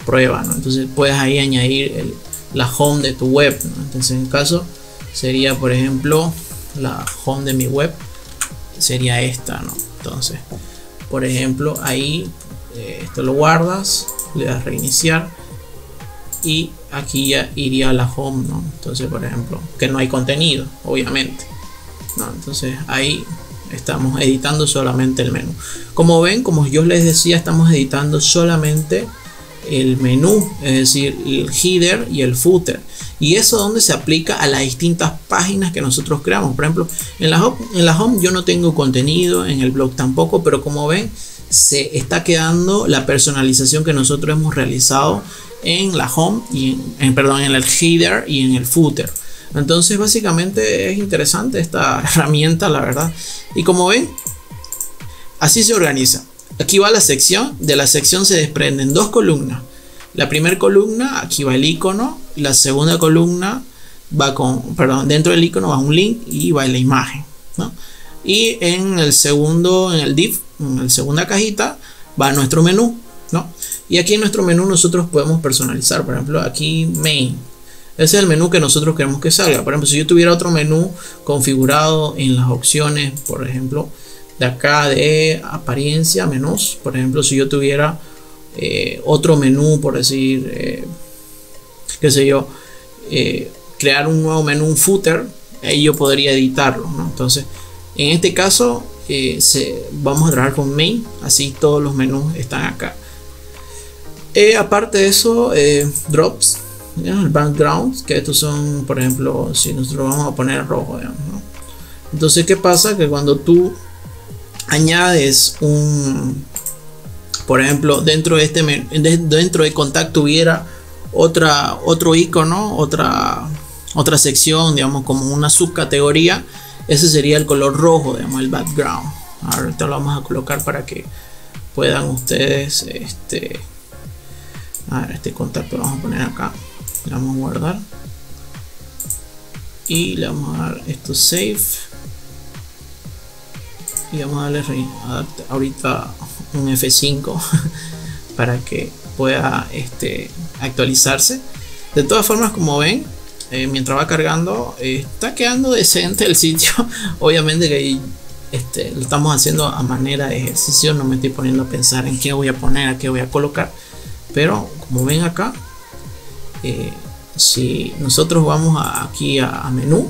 prueba, ¿no? Entonces, puedes ahí añadir la home de tu web, ¿no? Entonces, en el caso sería, por ejemplo, la home de mi web sería esta, ¿no? Entonces, por ejemplo, ahí esto lo guardas, le das reiniciar y aquí ya iría a la home, ¿no? Entonces, por ejemplo, que no hay contenido, obviamente, ¿no? Entonces ahí estamos editando solamente el menú. Como ven, como yo les decía, estamos editando solamente el menú, es decir, el header y el footer. Y eso donde se aplica a las distintas páginas que nosotros creamos. Por ejemplo, en la home yo no tengo contenido, en el blog tampoco, pero como ven, se está quedando la personalización que nosotros hemos realizado en la home y en el header y en el footer. Entonces, básicamente es interesante esta herramienta, la verdad. Y como ven, así se organiza. Aquí va la sección. De la sección se desprenden dos columnas. La primera columna, aquí va el icono. La segunda columna va dentro del icono va un link y va la imagen, ¿no? Y en el div, en la segunda cajita, va nuestro menú, ¿no? Y aquí en nuestro menú nosotros podemos personalizar. Por ejemplo, aquí main. Ese es el menú que nosotros queremos que salga. Por ejemplo, si yo tuviera otro menú configurado en las opciones, por ejemplo, de acá de apariencia, menús. Por ejemplo, si yo tuviera otro menú, por decir, qué sé yo, crear un nuevo menú, un footer, ahí yo podría editarlo, ¿no? Entonces, en este caso, vamos a trabajar con main. Así todos los menús están acá. Aparte de eso, drops, ¿ya? El background, que estos son, por ejemplo, si nosotros vamos a poner rojo, digamos, ¿no? Entonces, ¿qué pasa? Que cuando tú añades por ejemplo, dentro de contacto hubiera otro icono, otra sección, digamos, como una subcategoría, ese sería el color rojo, digamos, el background. Ahorita lo vamos a colocar para que puedan ustedes este contacto lo vamos a poner acá, le vamos a guardar y le vamos a dar esto save y vamos a darle ahorita un F5 para que pueda actualizarse. De todas formas, como ven, mientras va cargando, está quedando decente el sitio. Obviamente que lo estamos haciendo a manera de ejercicio, no me estoy poniendo a pensar en qué voy a poner, a qué voy a colocar. Pero como ven acá, si nosotros vamos aquí a menú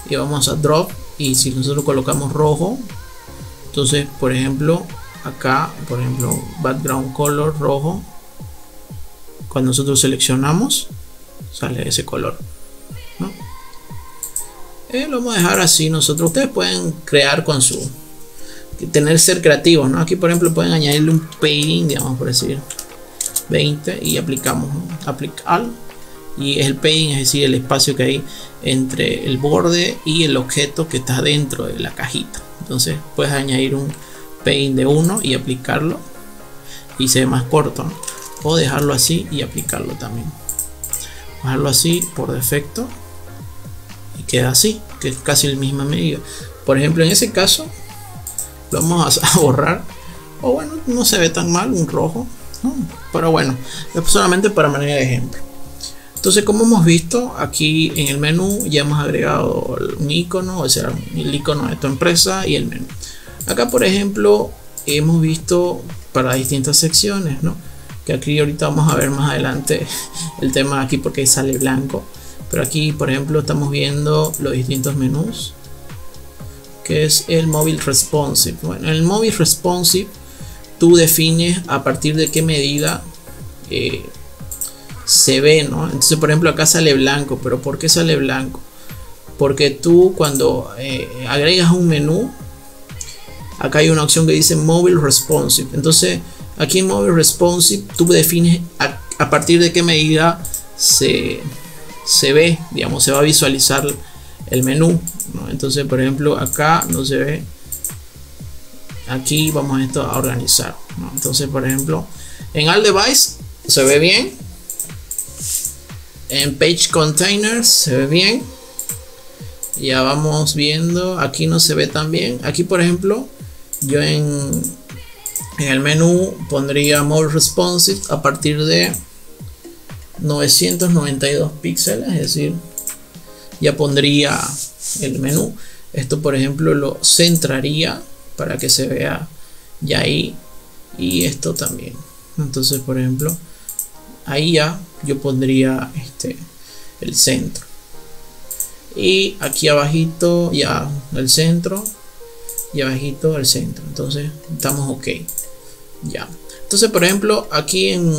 y vamos a drop, y si nosotros colocamos rojo, entonces, por ejemplo, acá, por ejemplo, background color rojo, cuando nosotros seleccionamos, sale ese color, ¿no? Lo vamos a dejar así. Ustedes pueden crear con ser creativos, ¿no? Aquí, por ejemplo, pueden añadirle un padding, digamos, por decir 20, y aplicamos, ¿no? Aplicar, y es el padding, es decir, el espacio que hay entre el borde y el objeto que está dentro de la cajita. Entonces puedes añadir un padding de 1 y aplicarlo y se ve más corto, ¿no? O dejarlo así y aplicarlo también. Dejarlo así por defecto y queda así, que es casi la misma medida. Por ejemplo, en ese caso lo vamos a borrar, o bueno, no se ve tan mal un rojo, ¿no? Pero bueno, es solamente para manera de ejemplo. Entonces, como hemos visto, aquí en el menú ya hemos agregado un icono, o sea, el icono de tu empresa y el menú. Acá, por ejemplo, hemos visto para distintas secciones, ¿no? Que aquí ahorita vamos a ver más adelante el tema aquí porque sale blanco. Pero aquí, por ejemplo, estamos viendo los distintos menús, que es el Mobile Responsive. Bueno, en el Mobile Responsive tú defines a partir de qué medida se ve, ¿no? Entonces, por ejemplo, acá sale blanco. ¿Pero por qué sale blanco? Porque tú cuando agregas un menú, acá hay una opción que dice Mobile Responsive. Entonces Aquí en Mobile Responsive tú defines a partir de qué medida se ve, digamos, se va a visualizar el menú, ¿no? Entonces, por ejemplo, acá no se ve. Aquí vamos a organizar, ¿no? Entonces, por ejemplo, en All Device se ve bien. En Page Containers se ve bien. Ya vamos viendo. Aquí no se ve tan bien. Aquí, por ejemplo, yo en el menú pondría Mobile Responsive a partir de 992 píxeles, es decir, ya pondría el menú. Esto, por ejemplo, lo centraría para que se vea ya ahí, y esto también. Entonces, por ejemplo, ahí ya yo pondría el centro, y aquí abajito ya el centro, y abajito el centro. Entonces estamos ok ya. Entonces, por ejemplo, aquí en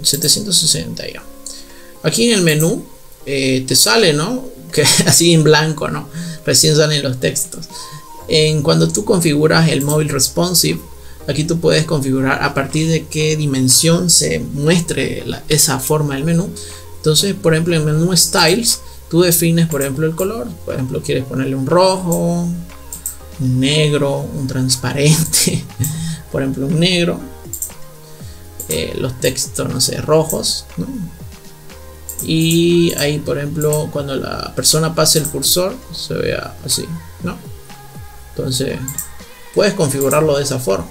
760 ya, aquí en el menú te sale, ¿no? Que así en blanco, ¿no? Recién salen los textos. Cuando tú configuras el Mobile Responsive, aquí tú puedes configurar a partir de qué dimensión se muestre esa forma del menú. Entonces, por ejemplo, en el menú Styles, tú defines, por ejemplo, el color. Por ejemplo, quieres ponerle un rojo, un negro, un transparente. Por ejemplo, un negro. Los textos, no sé, rojos, ¿no? Y ahí, por ejemplo, cuando la persona pase el cursor, se vea así, ¿no? Entonces, puedes configurarlo de esa forma.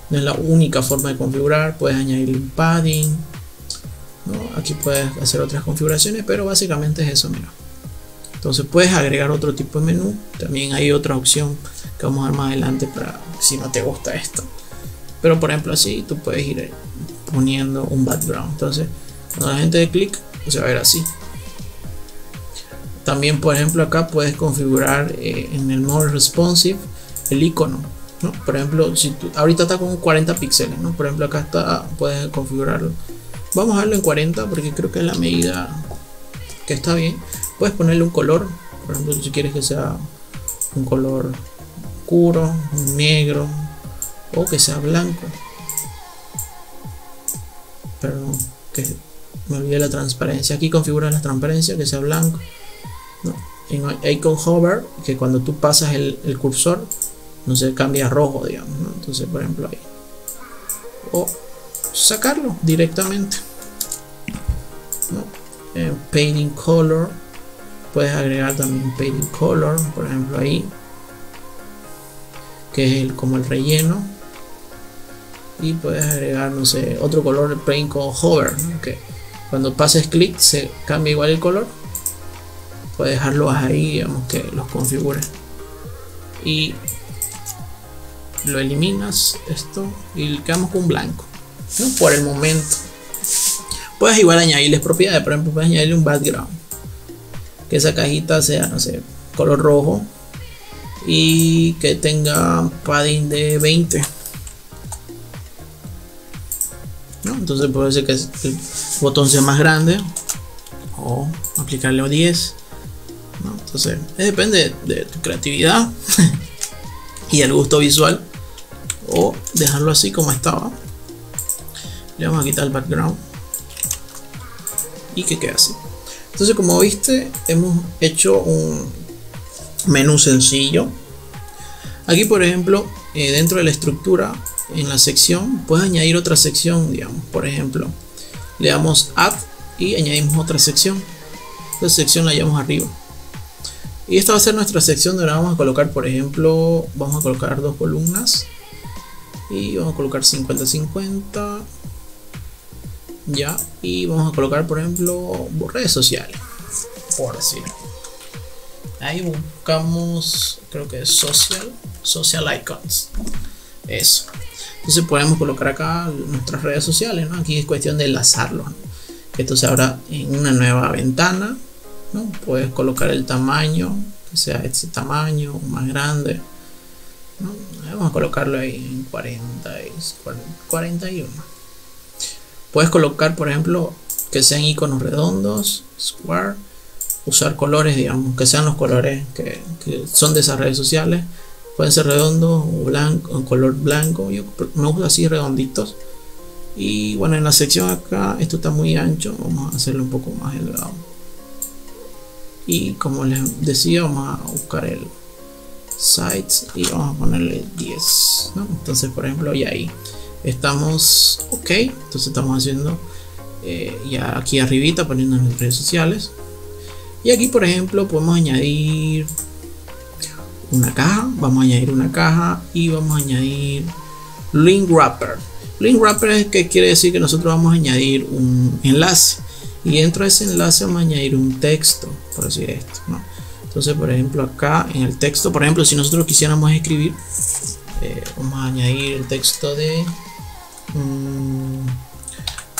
No es la única forma de configurar. Puedes añadir un padding, ¿no? Aquí puedes hacer otras configuraciones, pero básicamente es eso, mira. Entonces puedes agregar otro tipo de menú. También hay otra opción que vamos a ver más adelante para si no te gusta esto. Pero por ejemplo, así tú puedes ir poniendo un background. Entonces, cuando la gente dé clic, se va a ver así. También, por ejemplo, acá puedes configurar en el Mobile Responsive el icono, ¿no? Por ejemplo, si tú, ahorita está con 40 píxeles, ¿no? Por ejemplo, acá está, puedes configurarlo. Vamos a verlo en 40 porque creo que es la medida que está bien. Puedes ponerle un color, por ejemplo, si quieres que sea un color oscuro, un negro, o que sea blanco. Perdón, que me olvidé la transparencia. Aquí configura la transparencia, que sea blanco, ¿no? En Icon Hover, que cuando tú pasas el cursor no se cambia a rojo, digamos, ¿no? Entonces, por ejemplo, ahí, o sacarlo directamente, ¿no? En Painting Color puedes agregar también Painting Color, por ejemplo, ahí, que es como el relleno. Y puedes agregar, no sé, otro color, Paint con Hover, ¿no? Que cuando pases clic se cambia igual el color. Puedes dejarlos ahí, digamos, que los configure, y lo eliminas esto y quedamos con un blanco, ¿no? Por el momento. Puedes igual añadirles propiedades. Por ejemplo, puedes añadirle un background, que esa cajita sea, no sé, color rojo, y que tenga padding de 20, ¿no? Entonces puede ser que el botón sea más grande, o aplicarle 10, ¿no? Entonces depende de tu creatividad y el gusto visual, o dejarlo así como estaba. Le vamos a quitar el background y que quede así. Entonces, como viste, hemos hecho un menú sencillo. Aquí, por ejemplo, dentro de la estructura, en la sección, puedes añadir otra sección, digamos. Por ejemplo, le damos Add y añadimos otra sección. Esta sección la llevamos arriba. Y esta va a ser nuestra sección donde vamos a colocar, por ejemplo, vamos a colocar dos columnas. Y vamos a colocar 50-50. Ya. Y vamos a colocar, por ejemplo, redes sociales, por decir. Ahí buscamos, creo que es social icons. Eso. Entonces podemos colocar acá nuestras redes sociales, ¿no? Aquí es cuestión de enlazarlos, ¿no? Entonces ahora en una nueva ventana, ¿no? Puedes colocar el tamaño, que sea este tamaño, más grande, ¿no? Vamos a colocarlo ahí en 41. Puedes colocar, por ejemplo, que sean iconos redondos, square, usar colores, digamos, que sean los colores que son de esas redes sociales. pueden ser redondos o blanco, en color blanco. Yo me gusta así redonditos. Y bueno, en la sección acá esto está muy ancho, vamos a hacerlo un poco más delgado. Y como les decía, vamos a buscar el size y vamos a ponerle 10, ¿no? Entonces, por ejemplo, ya ahí estamos ok. Entonces estamos haciendo ya aquí arribita, poniendo en las redes sociales. Y aquí, por ejemplo, podemos añadir una caja. Vamos a añadir una caja y vamos a añadir link wrapper. Link wrapper es que quiere decir que nosotros vamos a añadir un enlace, y dentro de ese enlace vamos a añadir un texto, por decir esto, ¿no? Entonces, por ejemplo, acá en el texto, por ejemplo, si nosotros quisiéramos escribir, vamos a añadir el texto de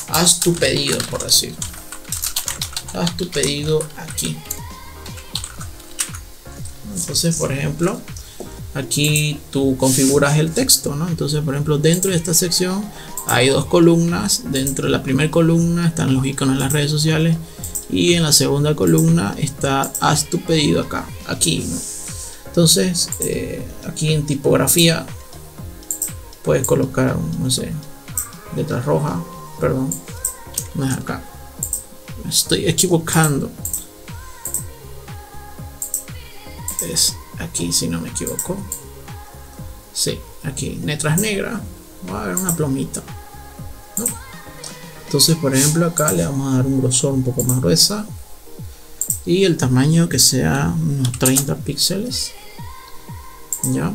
haz tu pedido, por decir, haz tu pedido aquí. Entonces, por ejemplo, aquí tú configuras el texto, ¿no? Entonces, por ejemplo, dentro de esta sección hay dos columnas. Dentro de la primera columna están los iconos de las redes sociales, y en la segunda columna está haz tu pedido acá, aquí, ¿no? Entonces, aquí en tipografía puedes colocar, no sé, letra roja, perdón, no es acá, me estoy equivocando, es aquí si no me equivoco, sí, aquí, letras negras, va a haber una plomita, ¿no? Entonces, por ejemplo, acá le vamos a dar un grosor un poco más gruesa y el tamaño que sea unos 30 píxeles, ya.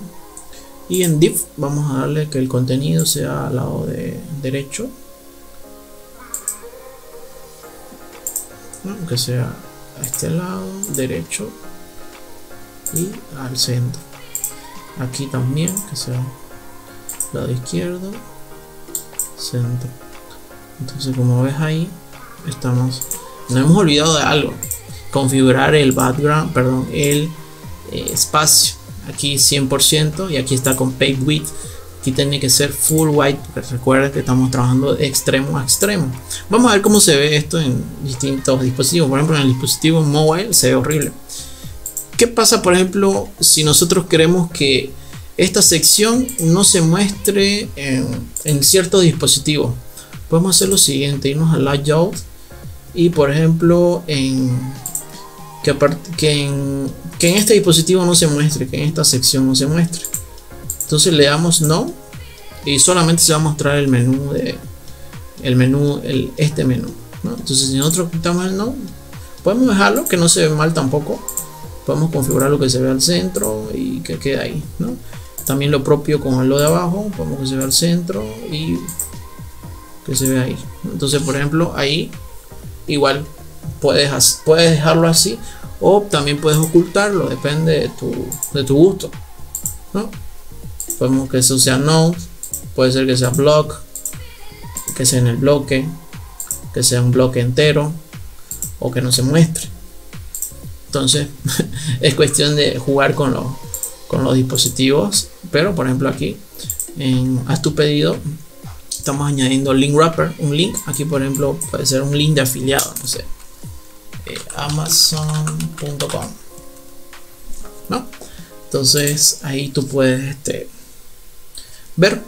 Y en div vamos a darle que el contenido sea al lado de derecho, ¿no? Que sea a este lado derecho y al centro. Aquí también que sea lado izquierdo, centro. Entonces, como ves ahí, nos hemos olvidado de algo: configurar el background, perdón, el espacio. Aquí 100%, y aquí está con page width. Aquí tiene que ser full white, porque recuerda que estamos trabajando de extremo a extremo. Vamos a ver cómo se ve esto en distintos dispositivos. Por ejemplo, en el dispositivo mobile se ve horrible. ¿Qué pasa, por ejemplo, si nosotros queremos que esta sección no se muestre en ciertos dispositivos? Podemos hacer lo siguiente: irnos a layout y, por ejemplo, que en este dispositivo no se muestre, que en esta sección no se muestre. Entonces le damos no, y solamente se va a mostrar el menú este menú, ¿no? Entonces, si nosotros quitamos el no, podemos dejarlo que no se ve mal tampoco. Podemos configurar lo que se ve al centro y que quede ahí, ¿no? También lo propio con lo de abajo, podemos que se vea al centro y que se vea ahí. Entonces, por ejemplo, ahí igual puedes dejarlo así, o también puedes ocultarlo, depende de tu gusto, ¿no? Podemos que eso sea node, puede ser que sea block, que sea en el bloque, que sea un bloque entero, o que no se muestre. Entonces es cuestión de jugar con los dispositivos. Pero, por ejemplo, aquí en haz tu pedido estamos añadiendo link wrapper, un link. Aquí, por ejemplo, puede ser un link de afiliado, no sé, amazon.com, ¿no? Entonces ahí tú puedes ver.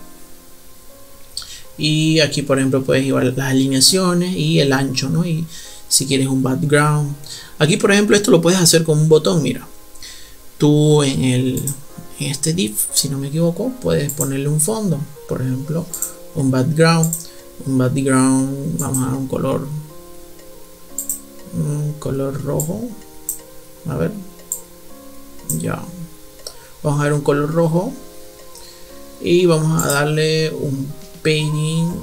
Y aquí, por ejemplo, puedes llevar las alineaciones y el ancho, ¿no? Y si quieres un background, aquí, por ejemplo, esto lo puedes hacer con un botón. Mira, tú en este div, si no me equivoco, puedes ponerle un fondo, por ejemplo, un background, vamos a dar un color rojo. A ver, ya, vamos a ver un color rojo, y vamos a darle un padding,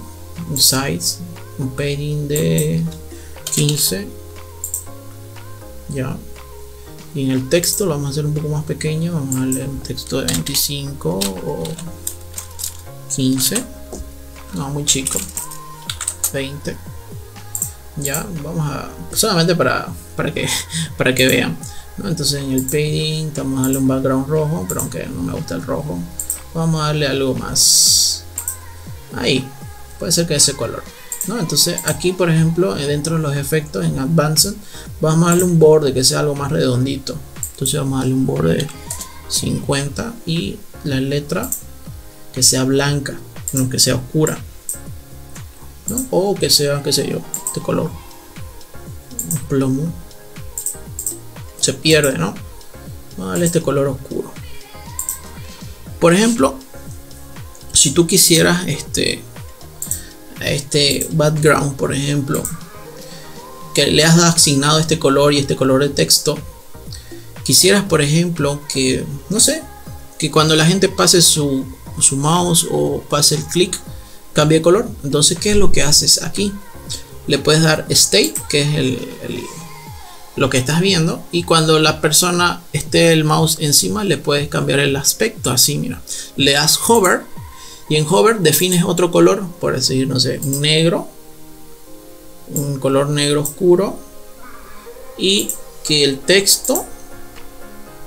un size, un padding de 15, ya. Y en el texto lo vamos a hacer un poco más pequeño, vamos a darle un texto de 25 o 15, no, muy chico, 20. Ya, vamos a solamente para que vean, ¿no? Entonces en el padding vamos a darle un background rojo, pero aunque no me gusta el rojo, vamos a darle algo más ahí, puede ser que ese color, ¿no? Entonces aquí, por ejemplo, dentro de los efectos en Advanced, vamos a darle un borde que sea algo más redondito. Entonces vamos a darle un borde 50 y la letra que sea blanca, no que sea oscura, ¿no? O que sea, qué sé yo, de color plomo, se pierde, ¿no? Vamos a darle este color oscuro. Por ejemplo, si tú quisieras este background, por ejemplo, que le has asignado este color y este color de texto, quisieras, por ejemplo, que, no sé, que cuando la gente pase su mouse o pase el clic, cambie de color. Entonces, ¿qué es lo que haces aquí? Le puedes dar state, que es lo que estás viendo, y cuando la persona esté el mouse encima, le puedes cambiar el aspecto. Así, mira, le das hover y en hover defines otro color, por decir, no sé, negro, un color negro oscuro, y que el texto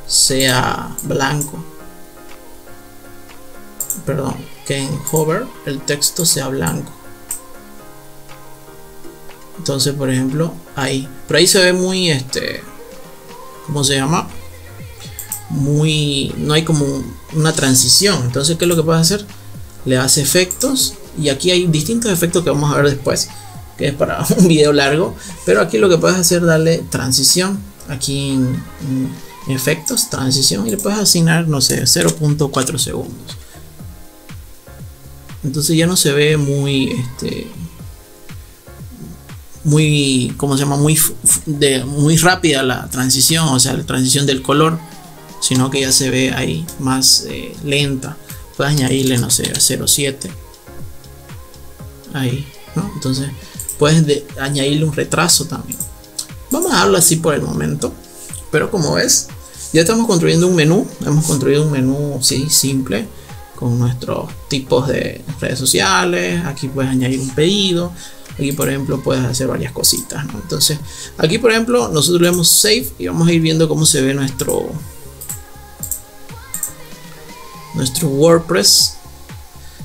sea blanco. Perdón, que en hover el texto sea blanco. Entonces, por ejemplo, ahí, pero ahí se ve muy ¿cómo se llama? Muy, no hay como una transición. Entonces, ¿qué es lo que puedes hacer? Le das efectos, y aquí hay distintos efectos que vamos a ver después, que es para un video largo, pero aquí lo que puedes hacer es darle transición, aquí en efectos, transición, y le puedes asignar, no sé, 0.4 segundos. Entonces ya no se ve muy muy, ¿cómo se llama? Muy rápida la transición, o sea, la transición del color, sino que ya se ve ahí más lenta. Puedes añadirle, no sé, 0.7 ahí, ¿no? Entonces puedes añadirle un retraso también. Vamos a darlo así por el momento, pero como ves, ya estamos construyendo un menú. Hemos construido un menú, sí, simple, con nuestros tipos de redes sociales. Aquí puedes añadir un pedido. Aquí, por ejemplo, puedes hacer varias cositas, ¿no? Entonces, aquí, por ejemplo, nosotros le damos save y vamos a ir viendo cómo se ve nuestro WordPress.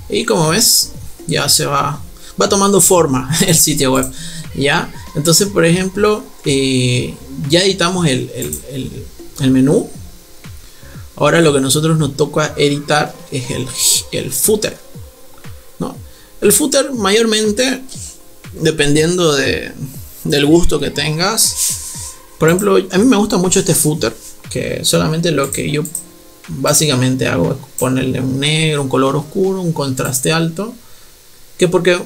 Y como ves, ya se va tomando forma el sitio web, ¿ya? Entonces, por ejemplo, ya editamos el menú. Ahora lo que nosotros nos toca editar es el footer, ¿no? El footer mayormente, dependiendo del gusto que tengas. Por ejemplo, a mí me gusta mucho este footer, que solamente lo que yo básicamente hago es ponerle un negro, un color oscuro, un contraste alto, que porque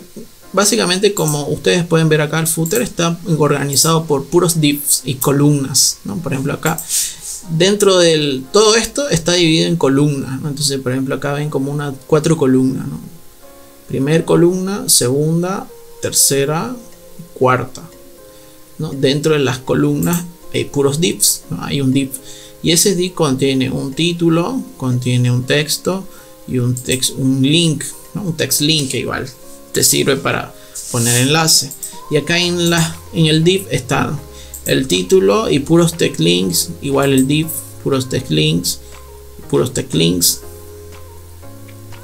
básicamente, como ustedes pueden ver acá, el footer está organizado por puros divs y columnas, ¿no? Por ejemplo, acá dentro del todo esto está dividido en columnas, ¿no? Entonces, por ejemplo, acá ven como 4 columnas, ¿no? Primer columna, segunda, tercera, cuarta, ¿no? Dentro de las columnas hay puros divs, ¿no? Hay un div, y ese div contiene un título, contiene un texto y un link, ¿no? Un text link que igual te sirve para poner enlace. Y acá en el div están el título y puros text links, igual el div, puros text links,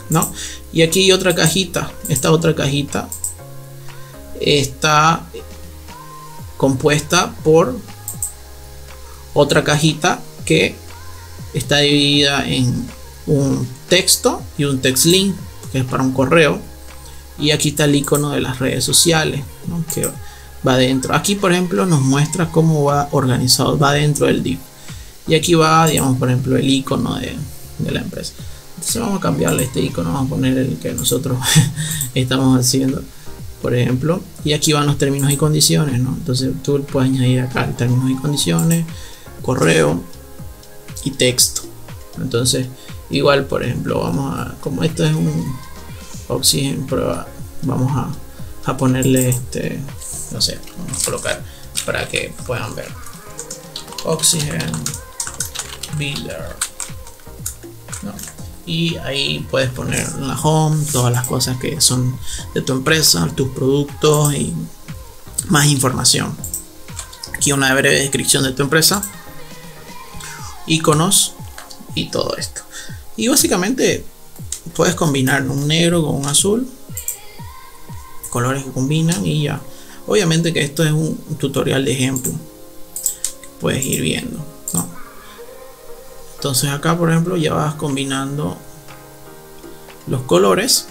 ¿no? Y aquí hay otra cajita. Esta otra cajita está compuesta por otra cajita que está dividida en un texto y un text link, que es para un correo. Y aquí está el icono de las redes sociales, ¿no? Que va dentro. Aquí, por ejemplo, nos muestra cómo va organizado, va dentro del div. Y aquí va, digamos, por ejemplo, el icono de la empresa. Entonces vamos a cambiarle este icono, vamos a poner el que nosotros estamos haciendo, por ejemplo. Y aquí van los términos y condiciones, ¿no? Entonces tú puedes añadir acá términos y condiciones, correo y texto. Entonces, igual, por ejemplo, vamos a, como esto es un Oxygen prueba, vamos a ponerle no sé, vamos a colocar para que puedan ver Oxygen Builder, ¿no? Y ahí puedes poner en la home todas las cosas que son de tu empresa, tus productos y más información. Aquí una breve descripción de tu empresa, iconos y todo esto. Y básicamente puedes combinar un negro con un azul, colores que combinan, y ya. Obviamente que esto es un tutorial de ejemplo que puedes ir viendo, ¿no? Entonces acá, por ejemplo, ya vas combinando los colores.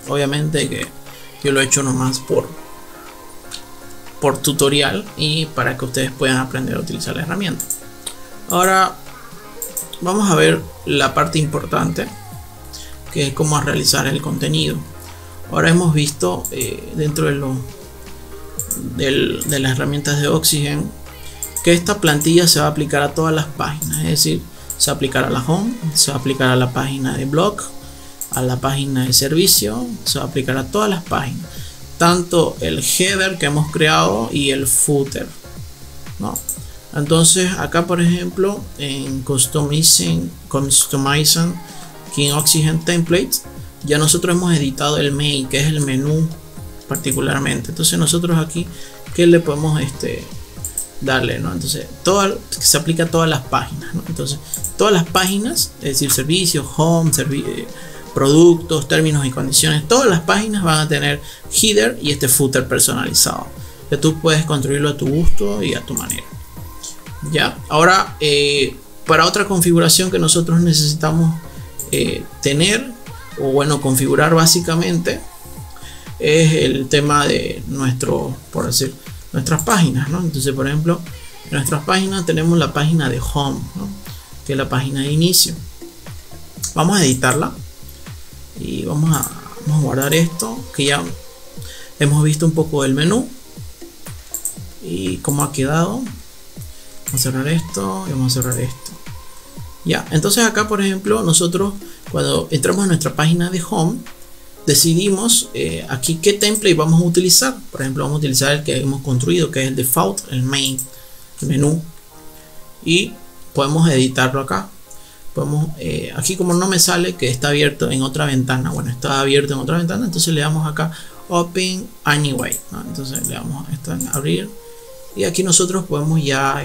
Obviamente que yo lo he hecho nomás por tutorial y para que ustedes puedan aprender a utilizar la herramienta. Ahora vamos a ver la parte importante, que es cómo realizar el contenido. Ahora hemos visto dentro de las herramientas de Oxygen que esta plantilla se va a aplicar a todas las páginas, es decir, se va a aplicar a la home, se va a aplicar a la página de blog, a la página de servicio, se va a aplicar a todas las páginas, tanto el header que hemos creado y el footer, ¿no? Entonces acá, por ejemplo, en customizing King Oxygen Templates, ya nosotros hemos editado el main, que es el menú particularmente. Entonces nosotros aquí, ¿qué le podemos darle, ¿no? Entonces se aplica a todas las páginas, ¿no? Entonces todas las páginas, es decir, servicios, home, productos, términos y condiciones, todas las páginas van a tener header y este footer personalizado, que tú puedes construirlo a tu gusto y a tu manera. Ya, ahora para otra configuración que nosotros necesitamos tener, o bueno, configurar básicamente, es el tema de nuestras páginas, ¿no? Entonces, por ejemplo, en nuestras páginas tenemos la página de home, ¿no? Que es la página de inicio. Vamos a editarla y vamos a guardar esto, que ya hemos visto un poco del menú y cómo ha quedado. Vamos a cerrar esto y vamos a cerrar esto. Ya, entonces acá, por ejemplo, nosotros cuando entramos a nuestra página de home, decidimos aquí qué template vamos a utilizar. Por ejemplo, vamos a utilizar el que hemos construido, que es el default, el main, el menú, y podemos editarlo acá. Podemos, aquí como no me sale que está abierto en otra ventana, bueno, está abierto en otra ventana, entonces le damos acá Open Anyway, ¿no? Entonces le damos esto en abrir y aquí nosotros podemos ya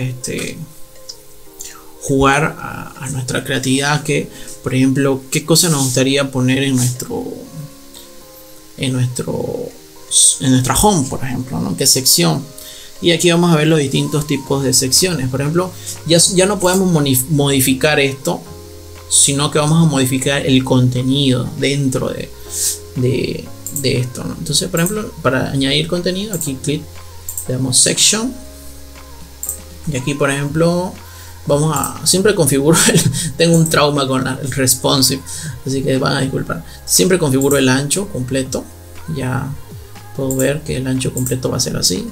jugar a nuestra creatividad, que por ejemplo qué cosa nos gustaría poner en nuestra home, por ejemplo, ¿no? Qué sección. Y aquí vamos a ver los distintos tipos de secciones. Por ejemplo, ya no podemos modificar esto, sino que vamos a modificar el contenido dentro de esto, ¿no? Entonces, por ejemplo, para añadir contenido, aquí clic, le damos section, y aquí, por ejemplo, siempre configuro tengo un trauma con el responsive, así que van a disculpar. Siempre configuro el ancho completo. Ya puedo ver que el ancho completo va a ser así,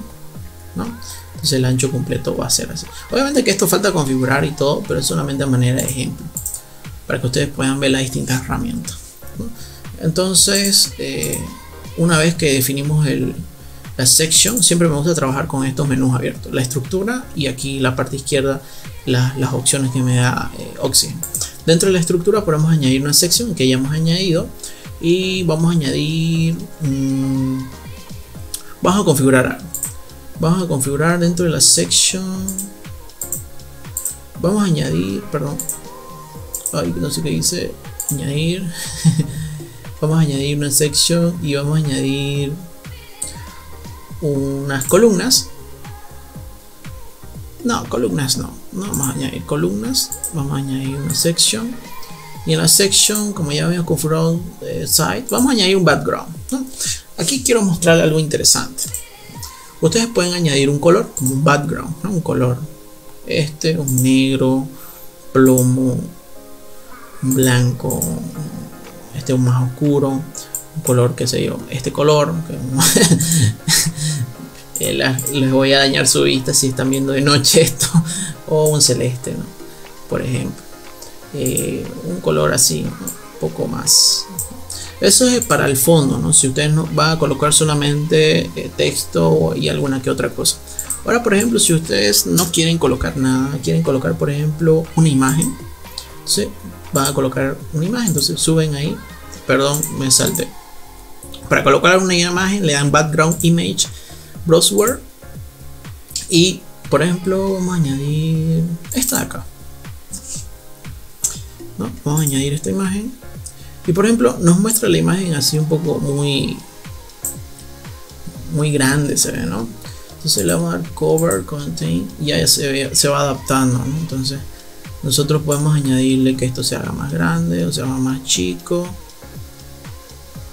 ¿no? Entonces el ancho completo va a ser así. Obviamente que esto falta configurar y todo, pero es solamente a manera de ejemplo, para que ustedes puedan ver las distintas herramientas, ¿no? Entonces, una vez que definimos la section, siempre me gusta trabajar con estos menús abiertos, la estructura y aquí la parte izquierda las opciones que me da Oxygen. Dentro de la estructura podemos añadir una sección que ya hemos añadido y vamos a añadir, vamos a configurar algo. Vamos a configurar dentro de la section, vamos a añadir, perdón, no sé qué dice, añadir vamos a añadir una section y vamos a añadir unas columnas. No, columnas no vamos a añadir columnas, vamos a añadir una section, y en la section, como ya habíamos configurado site, vamos a añadir un background, ¿no? Aquí quiero mostrar algo interesante. Ustedes pueden añadir un color como un background, ¿no? Un color, un negro, plomo, un blanco, un más oscuro, un color, qué sé yo, este color que les voy a dañar su vista si están viendo de noche esto, o un celeste, ¿no? Por ejemplo, un color así, ¿no? Un poco más. Eso es para el fondo, ¿no? Si ustedes no van a colocar solamente texto y alguna que otra cosa. Ahora, por ejemplo, si ustedes no quieren colocar nada, quieren colocar, por ejemplo, una imagen, ¿sí? Van a colocar una imagen, entonces suben ahí, perdón, me salté. Para colocar una imagen le dan background image browser y, por ejemplo, vamos a añadir esta de acá, ¿no? Vamos a añadir esta imagen y, por ejemplo, nos muestra la imagen así un poco muy grande, se ve, ¿no? Entonces le vamos a dar cover content y ya se va adaptando, ¿no? Entonces nosotros podemos añadirle que esto se haga más grande o se haga más chico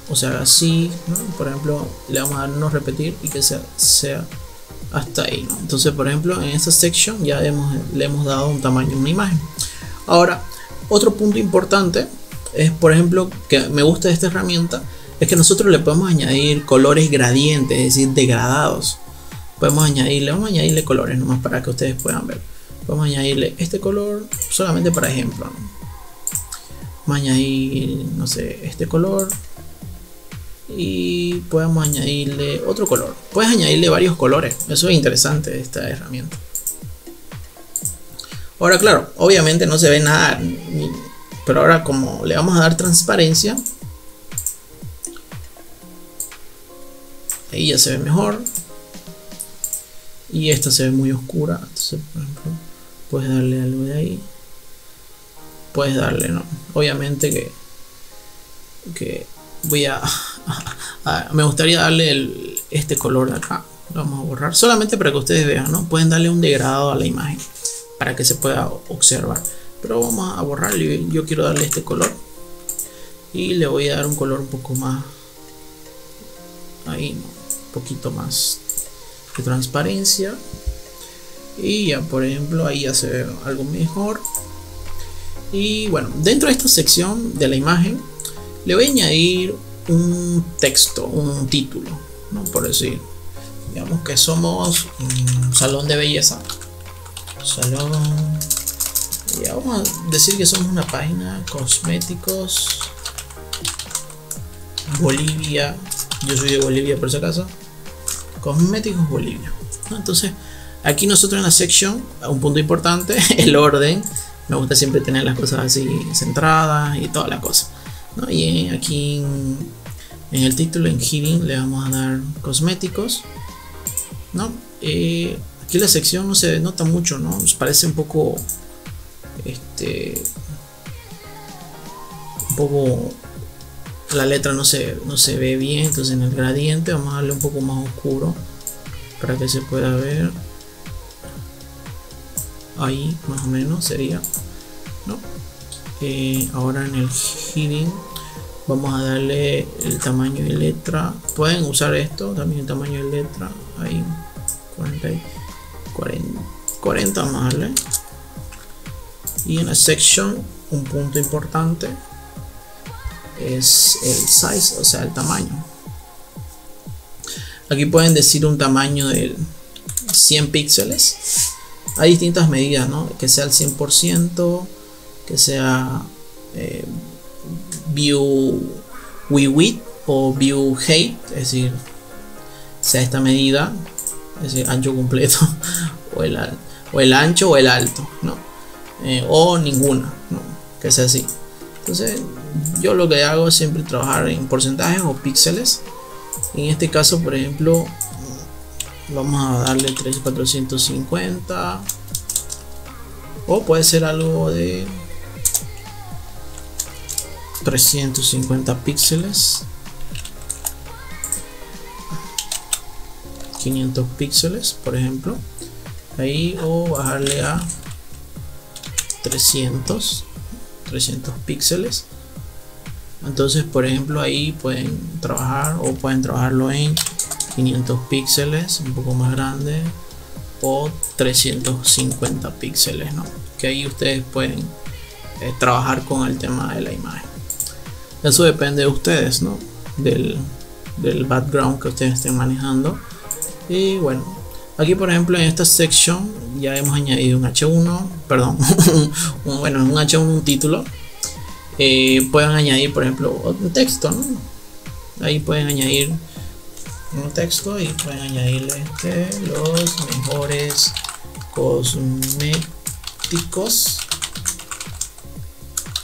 o se haga así, ¿no? Por ejemplo, le vamos a dar no repetir y que sea hasta ahí, ¿no? Entonces, por ejemplo, en esta sección ya le hemos dado un tamaño a una imagen. Ahora, otro punto importante es, por ejemplo, que me gusta de esta herramienta, es que nosotros le podemos añadir colores gradientes, es decir, degradados. Vamos a añadirle colores nomás para que ustedes puedan ver. Vamos a añadirle este color solamente para ejemplo, ¿no? Vamos a añadir, no sé, este color. Y podemos añadirle otro color. Puedes añadirle varios colores. Eso es interesante de esta herramienta. Ahora, claro, obviamente no se ve nada. Pero ahora, como le vamos a dar transparencia, ahí ya se ve mejor. Y esta se ve muy oscura. Entonces, por ejemplo, puedes darle algo de ahí. Puedes darle, ¿no? Obviamente que voy me gustaría darle este color de acá. Lo vamos a borrar solamente para que ustedes vean, ¿no? Pueden darle un degradado a la imagen para que se pueda observar, pero vamos a borrarle. Yo quiero darle este color y le voy a dar un color un poco más ahí, ¿no? Un poquito más de transparencia y ya, por ejemplo, ahí ya se ve algo mejor. Y bueno, dentro de esta sección de la imagen le voy a añadir un texto, un título, ¿no? Por decir, digamos que somos un salón de belleza. Ya vamos a decir que somos una página cosméticos Bolivia. Yo soy de Bolivia por si acaso. Cosméticos Bolivia, ¿no? Entonces, aquí nosotros en la sección, un punto importante, el orden. Me gusta siempre tener las cosas así centradas y toda la cosa, ¿no? Y aquí en el título, en heading, le vamos a dar cosméticos, ¿no? Aquí la sección no se nota mucho, ¿no? Nos parece un poco la letra no se ve bien. Entonces en el gradiente vamos a darle un poco más oscuro para que se pueda ver. Ahí más o menos sería, ¿no? Ahora en el heading vamos a darle el tamaño de letra. Pueden usar esto también, el tamaño de letra. Ahí 40 vamos a darle. Y en la section, un punto importante es el size, o sea, el tamaño. Aquí pueden decir un tamaño de 100 píxeles. Hay distintas medidas, ¿no? Que sea el 100%, que sea view width o view height, es decir, sea esta medida, es decir, ancho completo, o el ancho o el alto, ¿no? O ninguna, ¿no? Que sea así. Entonces, yo lo que hago es siempre trabajar en porcentajes o píxeles. En este caso, por ejemplo, vamos a darle 3450, o puede ser algo de 350 píxeles, 500 píxeles, por ejemplo, ahí, o bajarle a 300 píxeles. Entonces, por ejemplo, ahí pueden trabajar, o pueden trabajarlo en 500 píxeles, un poco más grande, o 350 píxeles, ¿no? Que ahí ustedes pueden trabajar con el tema de la imagen. Eso depende de ustedes, ¿no? Del background que ustedes estén manejando. Y bueno, aquí por ejemplo en esta sección ya hemos añadido un H1, perdón, un H1, un título. Pueden añadir por ejemplo un texto, ¿no? Ahí pueden añadir un texto y pueden añadirle los mejores cosméticos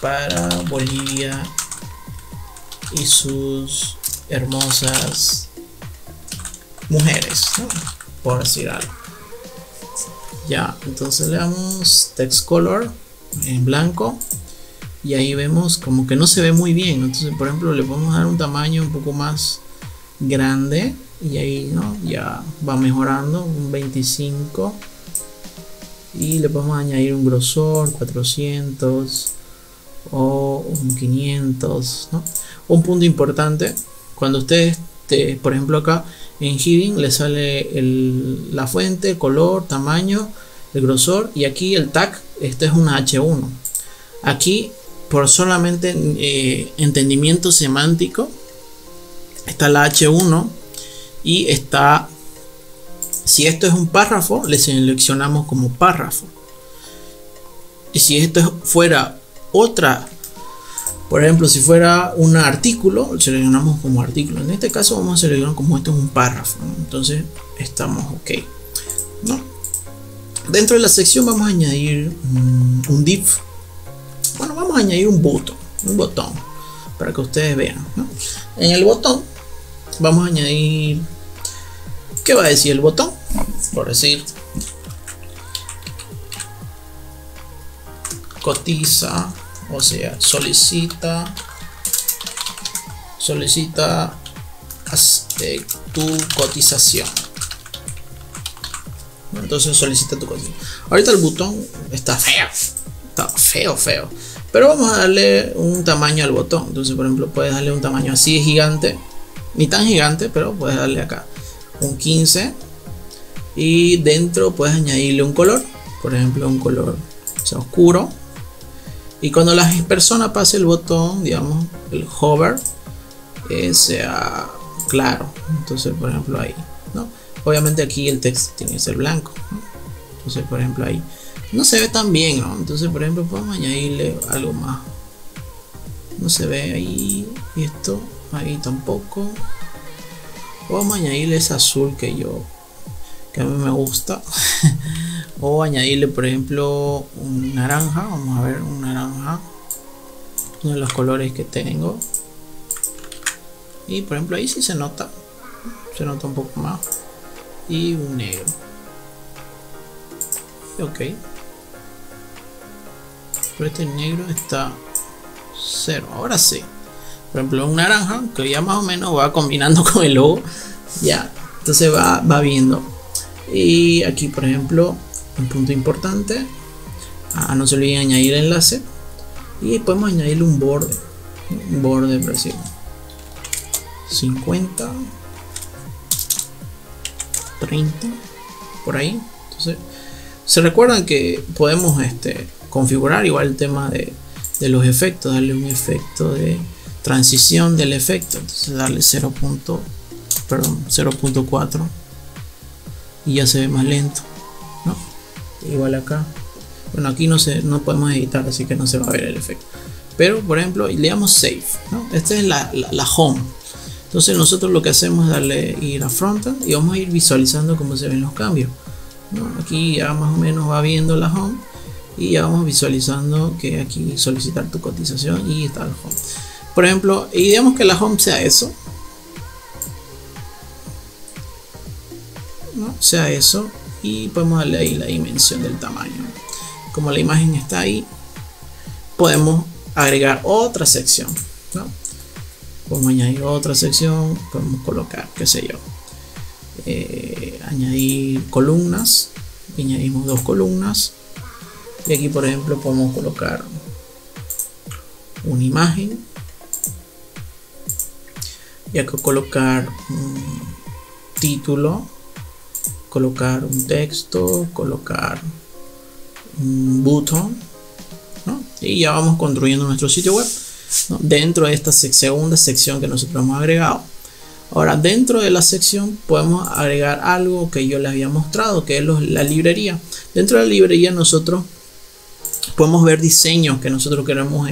para Bolivia y sus hermosas mujeres, ¿no? Por decir algo. Ya, entonces le damos text color en blanco y ahí vemos como que no se ve muy bien. Entonces, por ejemplo, le podemos dar un tamaño un poco más grande y ahí, ¿no? Ya va mejorando, un 25, y le podemos añadir un grosor 400 o un 500, ¿no? Un punto importante, cuando ustedes por ejemplo acá en Heading le sale la fuente, el color, tamaño, el grosor, y aquí el tag, este es una H1. Aquí por solamente entendimiento semántico está la H1 y está, si esto es un párrafo le seleccionamos como párrafo, y si esto fuera otra, por ejemplo si fuera un artículo, lo seleccionamos como artículo. En este caso vamos a seleccionar como esto es un párrafo, ¿no? Entonces estamos ok, ¿no? Dentro de la sección vamos a añadir un div. Bueno, vamos a añadir un botón para que ustedes vean, ¿no? En el botón vamos a añadir, ¿qué va a decir el botón? Por decir, cotiza, o sea, solicita tu cotización. Entonces solicita tu cotización. Ahorita el botón está feo, pero vamos a darle un tamaño al botón. Entonces, por ejemplo, puedes darle un tamaño así de gigante, ni tan gigante, pero puedes darle acá un 15, y dentro puedes añadirle un color, por ejemplo un color sea oscuro, y cuando la persona pase el botón, digamos el hover, sea claro. Entonces, por ejemplo ahí, ¿no? Obviamente aquí el texto tiene que ser blanco, ¿no? Entonces, por ejemplo ahí no se ve tan bien, ¿no? Entonces, por ejemplo, podemos añadirle algo más. No se ve ahí, y esto ahí tampoco. Vamos a añadirle ese azul que a mí me gusta. O añadirle, por ejemplo, un naranja. Vamos a ver, un naranja, uno de los colores que tengo. Y por ejemplo ahí sí se nota un poco más. Y un negro. Ok, pero este negro está 0. Ahora sí, por ejemplo un naranja que ya más o menos va combinando con el logo, ya, entonces va viendo. Y aquí, por ejemplo, un punto importante, no se olviden añadir enlace, y podemos añadirle un borde por decir 50, 30 por ahí. Entonces se recuerdan que podemos configurar igual el tema de los efectos, darle un efecto de transición del efecto, entonces darle 0.4 y ya se ve más lento, ¿no? Igual acá, bueno, aquí no podemos editar, así que no se va a ver el efecto, pero por ejemplo le damos save, ¿no? Esta es la home. Entonces nosotros lo que hacemos es ir a frontend y vamos a ir visualizando cómo se ven los cambios, ¿no? Aquí ya más o menos va viendo la home, y ya vamos visualizando que aquí solicitar tu cotización y está el home, por ejemplo, y digamos que la home sea eso, ¿no? Sea eso, y podemos darle ahí la dimensión del tamaño. Como la imagen está ahí, podemos agregar otra sección, ¿no? Podemos añadir otra sección, podemos colocar, qué sé yo, añadir columnas, y añadimos 2 columnas, y aquí por ejemplo podemos colocar una imagen, y acá colocar un título, colocar un texto, colocar un botón, ¿no? Y ya vamos construyendo nuestro sitio web, ¿no? Dentro de esta segunda sección que nosotros hemos agregado. Ahora, dentro de la sección podemos agregar algo que yo les había mostrado, que es la librería. Dentro de la librería nosotros podemos ver diseños que nosotros queremos,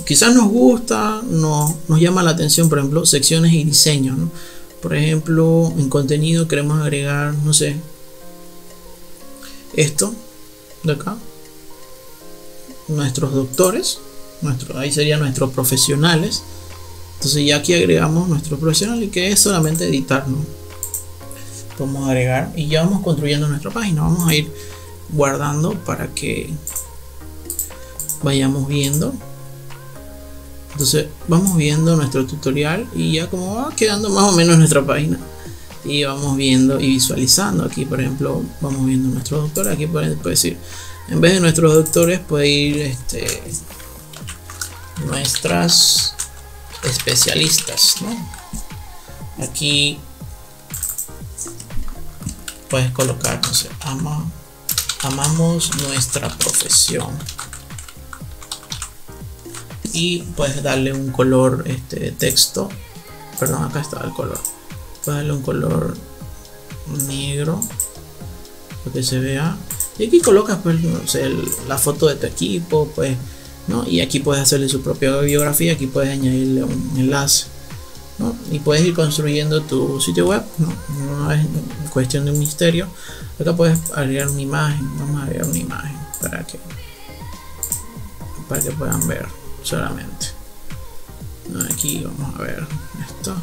quizás nos gusta, nos llama la atención, por ejemplo, secciones y diseños, ¿no? Por ejemplo, en contenido queremos agregar, no sé, esto de acá, nuestros doctores, ahí serían nuestros profesionales. Entonces ya aquí agregamos nuestro profesional, y que es solamente editar, ¿no? Podemos agregar y ya vamos construyendo nuestra página. Vamos a ir guardando para que vayamos viendo. Entonces vamos viendo nuestro tutorial y ya como va quedando más o menos nuestra página. y vamos viendo y visualizando. Aquí por ejemplo vamos viendo nuestros doctores. Aquí puede decir, en vez de nuestros doctores puede ir nuestras especialistas, ¿no? Aquí puedes colocar, no sé, amamos nuestra profesión, y puedes darle un color de texto. Perdón, acá está el color. Puedes darle un color negro para que se vea, y aquí colocas pues, no sé, la foto de tu equipo, pues, ¿no? Y aquí puedes hacerle su propia biografía. Aquí puedes añadirle un enlace, ¿no? Y puedes ir construyendo tu sitio web, ¿no? No es cuestión de un misterio. Acá puedes agregar una imagen. Vamos a agregar una imagen para que puedan ver solamente. Aquí vamos a ver esto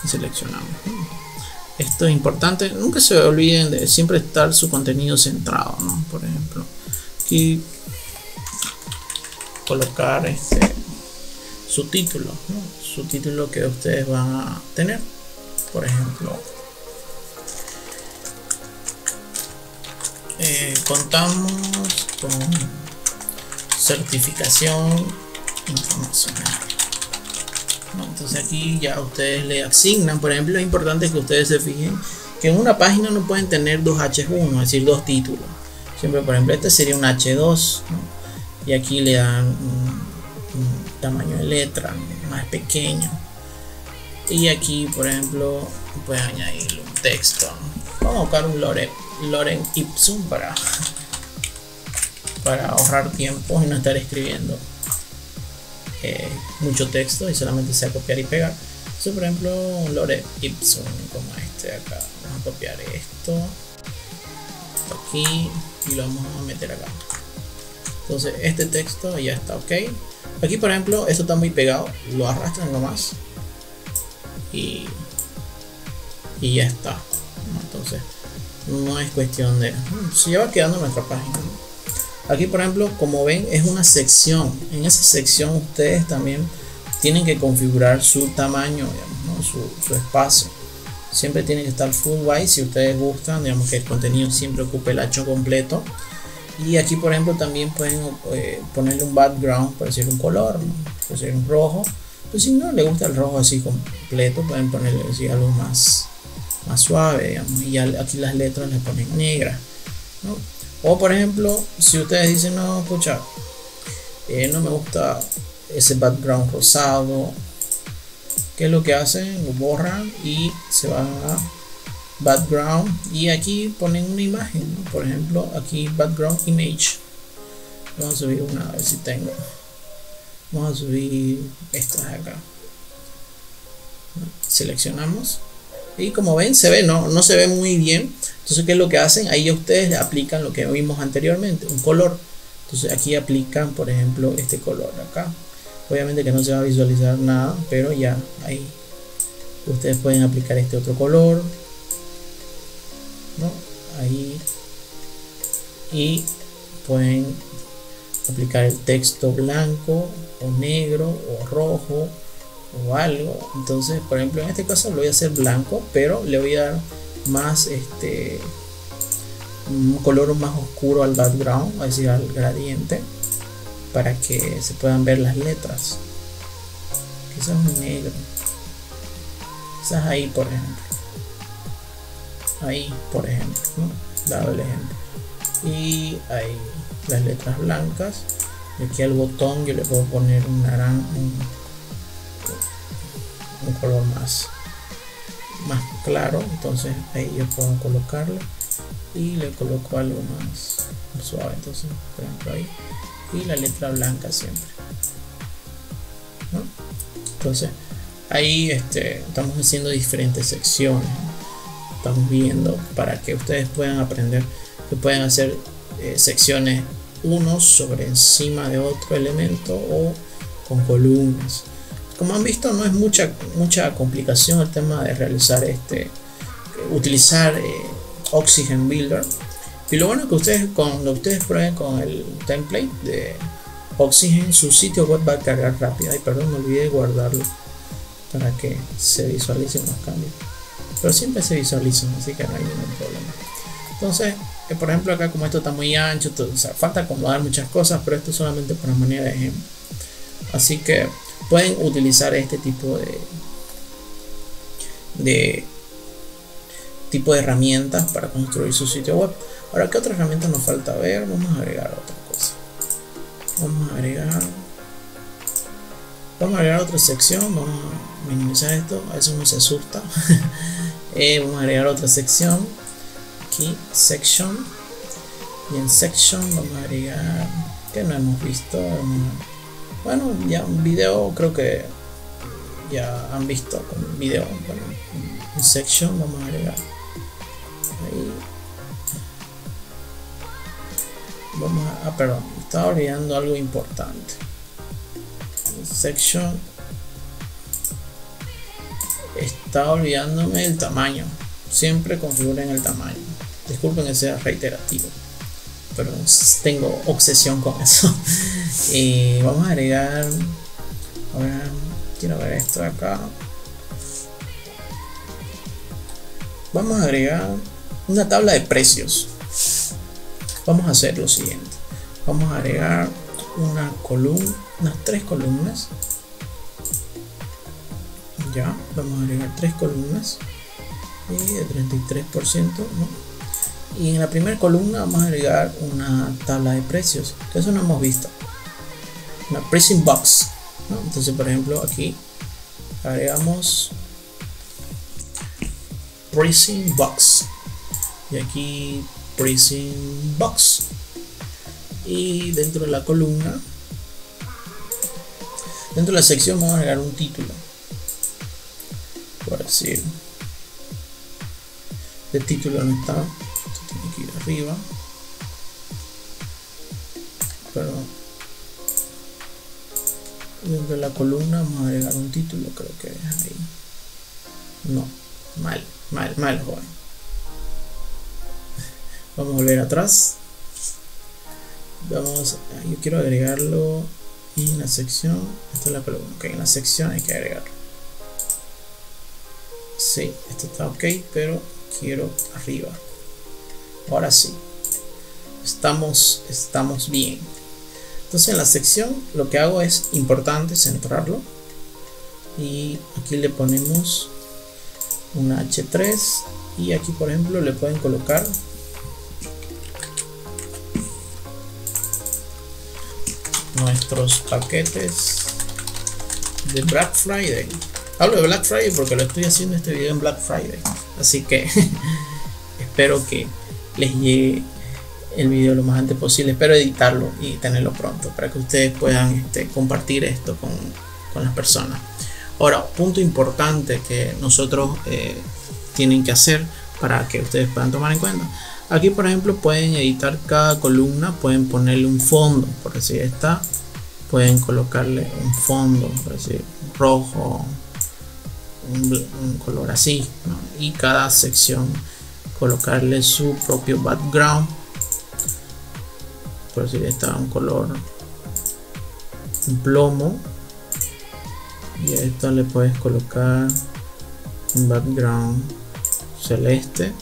y seleccionamos. Esto es importante, nunca se olviden de siempre estar su contenido centrado, ¿no? Por ejemplo, aquí colocar su título, ¿no? Su título que ustedes van a tener. Por ejemplo, contamos con certificación internacional, ¿no? Entonces aquí ya ustedes le asignan. Por ejemplo, es importante que ustedes se fijen que en una página no pueden tener dos H1, es decir, dos títulos. Siempre, por ejemplo, este sería un H2, ¿no? Y aquí le dan un tamaño de letra más pequeño, y aquí por ejemplo pueden añadirle un texto, ¿no? Vamos a buscar un Lorem Ipsum para ahorrar tiempo y no estar escribiendo mucho texto y solamente sea copiar y pegar. Entonces, por ejemplo, un Lorem Ipsum como este de acá. Vamos a copiar esto aquí y lo vamos a meter acá. Entonces este texto ya está ok. Aquí por ejemplo esto está muy pegado, lo arrastran nomás y ya está, ¿no? Entonces no es cuestión de... se ya va quedando nuestra página, ¿no? Aquí por ejemplo, como ven, es una sección. En esa sección ustedes también tienen que configurar su tamaño, digamos, ¿no? su espacio. Siempre tiene que estar full white si ustedes gustan, digamos, que el contenido siempre ocupe el ancho completo. Y aquí por ejemplo también pueden ponerle un background, por decir un color, ¿no? Por decir un rojo. Pues si no le gusta el rojo así completo, pueden ponerle así algo más suave, digamos, y aquí las letras le ponen negras, ¿no? O por ejemplo, si ustedes dicen, no, escucha, no me gusta ese background rosado, ¿qué es lo que hacen? Lo borran y se van a background, y aquí ponen una imagen, ¿no? Por ejemplo, aquí background image. Vamos a subir una, a ver si tengo. Vamos a subir estas acá. Seleccionamos y como ven se ve, no se ve muy bien. Entonces, ¿qué es lo que hacen? Ahí ustedes le aplican lo que vimos anteriormente, un color. Entonces aquí aplican, por ejemplo, este color acá. Obviamente que no se va a visualizar nada, pero ya ahí ustedes pueden aplicar este otro color, ¿no? Ahí, y pueden aplicar el texto blanco o negro o rojo o algo. Entonces, por ejemplo, en este caso lo voy a hacer blanco, pero le voy a dar más un color más oscuro al background, es decir, al gradiente, para que se puedan ver las letras. Quizás un negro, quizás ahí por ejemplo, ¿no? Dado el ejemplo, y ahí las letras blancas. Y aquí al botón yo le puedo poner un naranja, un color más claro. Entonces ahí yo puedo colocarlo y le coloco algo más suave. Entonces, por ejemplo, ahí, y la letra blanca siempre, ¿no? Entonces ahí estamos haciendo diferentes secciones, ¿no? Estamos viendo para que ustedes puedan aprender que pueden hacer secciones unos sobre encima de otro elemento o con columnas. Como han visto, no es mucha complicación el tema de realizar utilizar Oxygen Builder. Y lo bueno es que ustedes, cuando ustedes prueben con el template de Oxygen, su sitio web va a cargar rápido. Ay, perdón, me olvidé de guardarlo para que se visualicen los cambios. pero siempre se visualizan, así que no hay ningún problema. Entonces, por ejemplo, acá como esto está muy ancho, o sea, falta acomodar muchas cosas, pero esto solamente por manera de ejemplo. Así que pueden utilizar este tipo de herramientas para construir su sitio web. Ahora, ¿qué otra herramienta nos falta ver? Vamos a agregar otra cosa. Vamos a agregar otra sección. Vamos a minimizar esto, a veces uno se asusta. Vamos a agregar otra sección. Aquí, section. Y en section vamos a agregar, que no hemos visto, bueno, ya un video, creo que ya han visto con un video. Bueno, en section vamos a agregar ahí. Perdón, estaba olvidando algo importante. En section estaba olvidándome el tamaño. Siempre configuren el tamaño. Disculpen que sea reiterativo, pero tengo obsesión con eso. Vamos a agregar, ahora quiero ver esto de acá. Vamos a agregar una tabla de precios. Vamos a hacer lo siguiente. Vamos a agregar una columna, unas 3 columnas. Ya, vamos a agregar 3 columnas y de 33%, ¿no? Y en la primera columna vamos a agregar una tabla de precios, que eso no hemos visto, una pricing box, ¿no? Entonces, por ejemplo, aquí agregamos pricing box y aquí pricing box, y dentro de la columna, dentro de la sección, vamos a agregar un título, por decir, el título no está, tiene que ir arriba, pero dentro de la columna vamos a agregar un título, creo que es ahí. No, mal, joven. Vamos a volver atrás. Yo quiero agregarlo en la sección. Esta es la columna, ok, en la sección hay que agregarlo. Sí, esto está ok, pero quiero arriba. Ahora sí, estamos bien. Entonces, en la sección lo que hago es importante centrarlo, y aquí le ponemos una H3, y aquí, por ejemplo, le pueden colocar nuestros paquetes de Black Friday. Hablo de Black Friday porque lo estoy haciendo este video en Black Friday, así que espero que les llegue el video lo más antes posible. Espero editarlo y tenerlo pronto para que ustedes puedan compartir esto con las personas. Ahora, punto importante que nosotros tienen que hacer para que ustedes puedan tomar en cuenta. Aquí, por ejemplo, pueden editar cada columna, pueden ponerle un fondo, por decir esta, pueden colocarle un fondo, por decir rojo, un color así, ¿no? Y cada sección colocarle su propio background, por decir esta, un color un plomo, y a esto le puedes colocar un background celeste,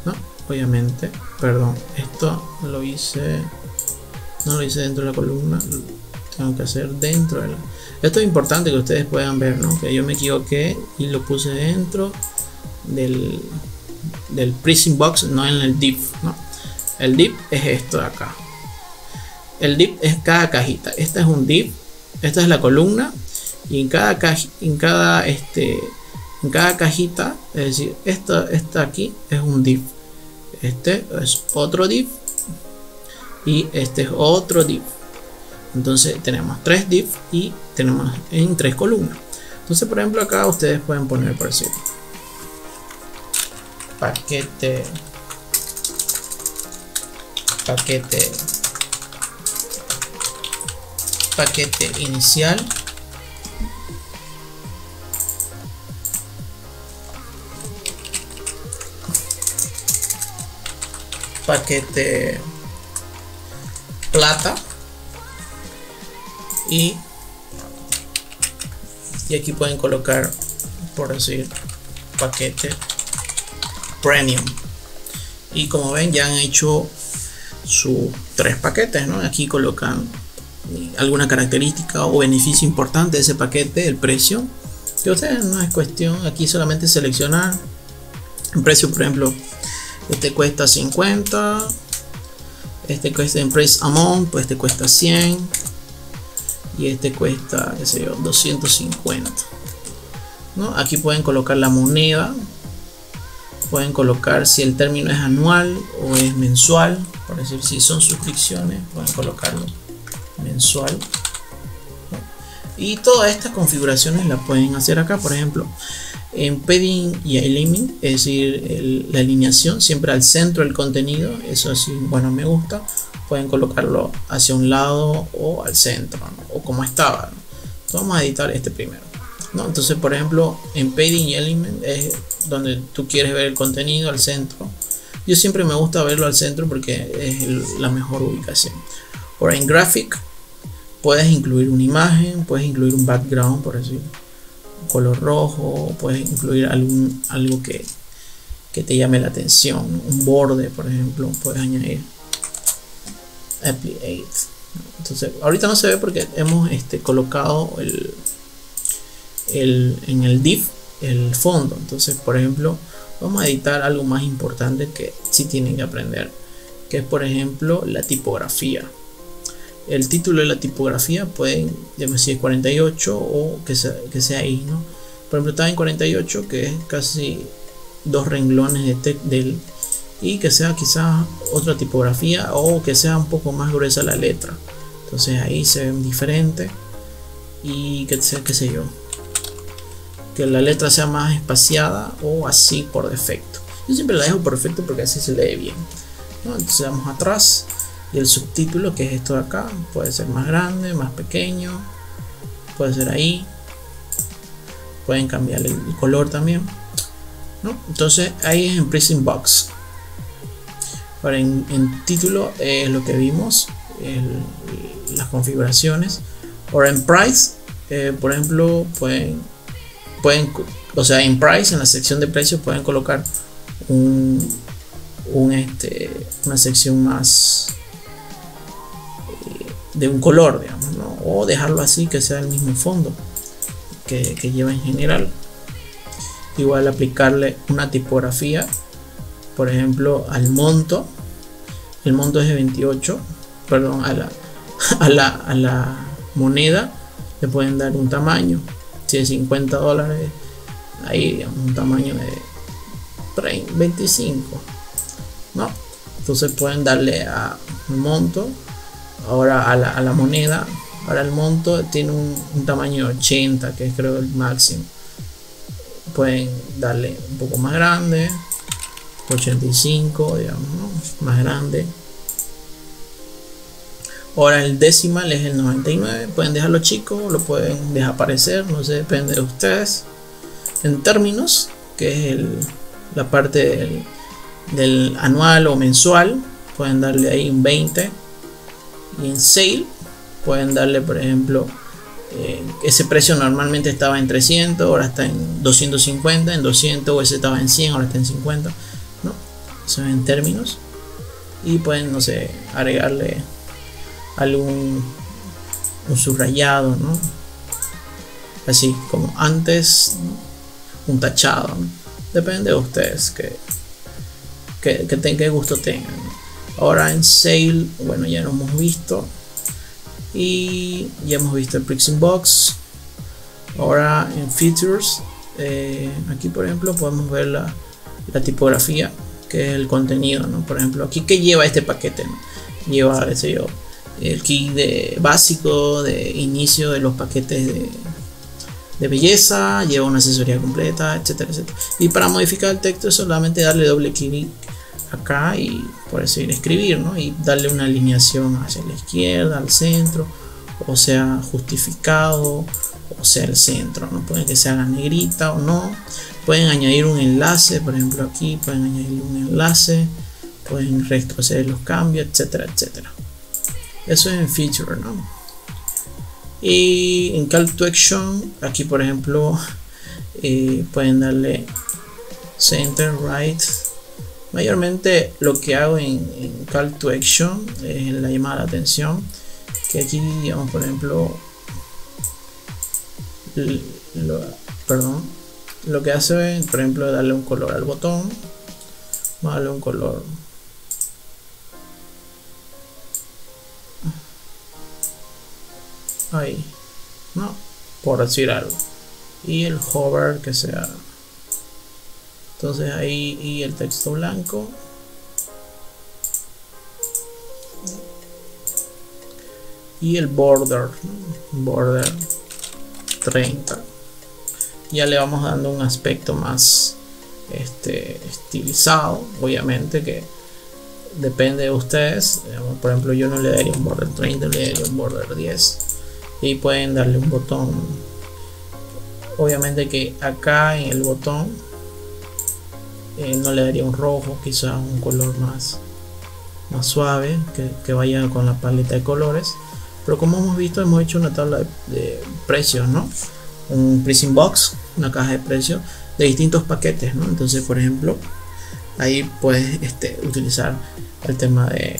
¿no? Obviamente, perdón, esto no lo hice dentro de la columna, tengo que hacer dentro de la. Esto es importante que ustedes puedan ver, ¿no? Que yo me equivoqué y lo puse dentro del pricing box, no en el div, ¿no? El div es esto de acá. El div es cada cajita. Esta es un div, esta es la columna, y en cada cajita, es decir, esta aquí es un div, este es otro div y este es otro div. Entonces tenemos 3 div y tenemos en 3 columnas. Entonces, por ejemplo, acá ustedes pueden poner, por decir, paquete inicial, paquete plata, y aquí pueden colocar, por decir, paquete Premium. Y como ven, ya han hecho sus 3 paquetes, ¿no? Aquí colocan alguna característica o beneficio importante de ese paquete, el precio. Que ustedes no es cuestión, aquí solamente seleccionar el precio. Por ejemplo, este cuesta 50, este cuesta en price amount, pues este cuesta 100 y este cuesta, qué sé yo, 250, ¿no? Aquí pueden colocar la moneda, pueden colocar si el término es anual o es mensual. Por decir, si son suscripciones, pueden colocarlo mensual, ¿no? Y todas estas configuraciones las pueden hacer acá. Por ejemplo, en padding y alignment, es decir, la alineación siempre al centro del contenido. Eso sí, bueno, me gusta. Pueden colocarlo hacia un lado o al centro, ¿no? O como estaba, ¿no? Entonces vamos a editar este primero, ¿no? Entonces, por ejemplo, en padding y alignment es donde tú quieres ver el contenido al centro. Yo siempre me gusta verlo al centro porque es la mejor ubicación. Ahora en graphic puedes incluir una imagen, puedes incluir un background, por decir, un color rojo, puedes incluir algo que te llame la atención, ¿no? Un borde, por ejemplo, puedes añadir. Apply 8. Entonces, ahorita no se ve porque hemos colocado en el div el fondo. Entonces, por ejemplo, vamos a editar algo más importante que sí tienen que aprender, que es, por ejemplo, la tipografía. El título de la tipografía pueden, llamarse si es 48 o que sea ahí, ¿no? Por ejemplo, está en 48, que es casi 2 renglones y que sea quizás otra tipografía o que sea un poco más gruesa la letra. Entonces ahí se ven diferentes y que sea, qué sé yo, que la letra sea más espaciada o así por defecto. Yo siempre la dejo por defecto porque así se lee bien, ¿no? Entonces vamos atrás y el subtítulo, que es esto de acá, puede ser más grande, más pequeño, puede ser ahí, pueden cambiar el color también, ¿no? Entonces ahí es en Pricing Box. Ahora en título es lo que vimos, las configuraciones. Ahora en Price, por ejemplo, pueden, o sea, en Price, en la sección de precios, pueden colocar una sección más de un color, digamos, ¿no? O dejarlo así, que sea el mismo fondo que lleva en general. Igual aplicarle una tipografía, por ejemplo, al monto. El monto es de 28, perdón, a la moneda le pueden dar un tamaño. Si es $50, ahí digamos, un tamaño de 25, ¿no? Entonces pueden darle a un monto. Ahora a la moneda, ahora el monto tiene un tamaño de 80, que es creo el máximo. Pueden darle un poco más grande, 85, digamos, ¿no? Más grande. Ahora el decimal es el 99. Pueden dejarlo chico, lo pueden desaparecer, no sé, depende de ustedes. En términos, que es la parte del anual o mensual, pueden darle ahí un 20. Y en sale pueden darle, por ejemplo, ese precio normalmente estaba en 300, ahora está en 250, en 200, o ese estaba en 100, ahora está en 50, ¿no? Eso es en términos. Y pueden, no sé, agregarle un subrayado, ¿no? Así como antes, ¿no? Un tachado, ¿no? Depende de ustedes que gusto tengan, ¿no? Ahora en sale, bueno, ya lo hemos visto y ya hemos visto el Pricing Box. Ahora en features, aquí por ejemplo podemos ver la tipografía, que es el contenido, ¿no? Por ejemplo, aquí ¿qué lleva este paquete, ¿no? Lleva, qué sé yo, el kit básico de inicio de los paquetes de belleza, lleva una asesoría completa, etcétera, etcétera. Y para modificar el texto es solamente darle doble clic acá y por decir escribir, ¿no? Y darle una alineación hacia la izquierda, al centro, o sea justificado, o sea el centro, ¿no? Puede que sea la negrita o no. Pueden añadir un enlace, por ejemplo aquí pueden añadir un enlace, pueden retroceder los cambios, etcétera, etcétera. Eso es en feature, ¿no? Y en call to action, aquí por ejemplo pueden darle center, right, Mayormente lo que hago en Call to Action es la llamada de atención, que aquí, digamos, por ejemplo, lo que hace, por ejemplo, es darle un color al botón. Vamos a darle un color ahí, ¿no? Por decir algo. Y el hover que sea, entonces ahí, y el texto blanco, y el border, ¿no? Border 30. Ya le vamos dando un aspecto más estilizado, obviamente que depende de ustedes. Por ejemplo, yo no le daría un border 30, le daría un border 10, y pueden darle un botón. Obviamente que acá en el botón no le daría un rojo, quizá un color más suave, que vaya con la paleta de colores. Pero como hemos visto, hemos hecho una tabla de precios, ¿no? Un pricing box, una caja de precios de distintos paquetes, ¿no? Entonces, por ejemplo, ahí puedes utilizar el tema de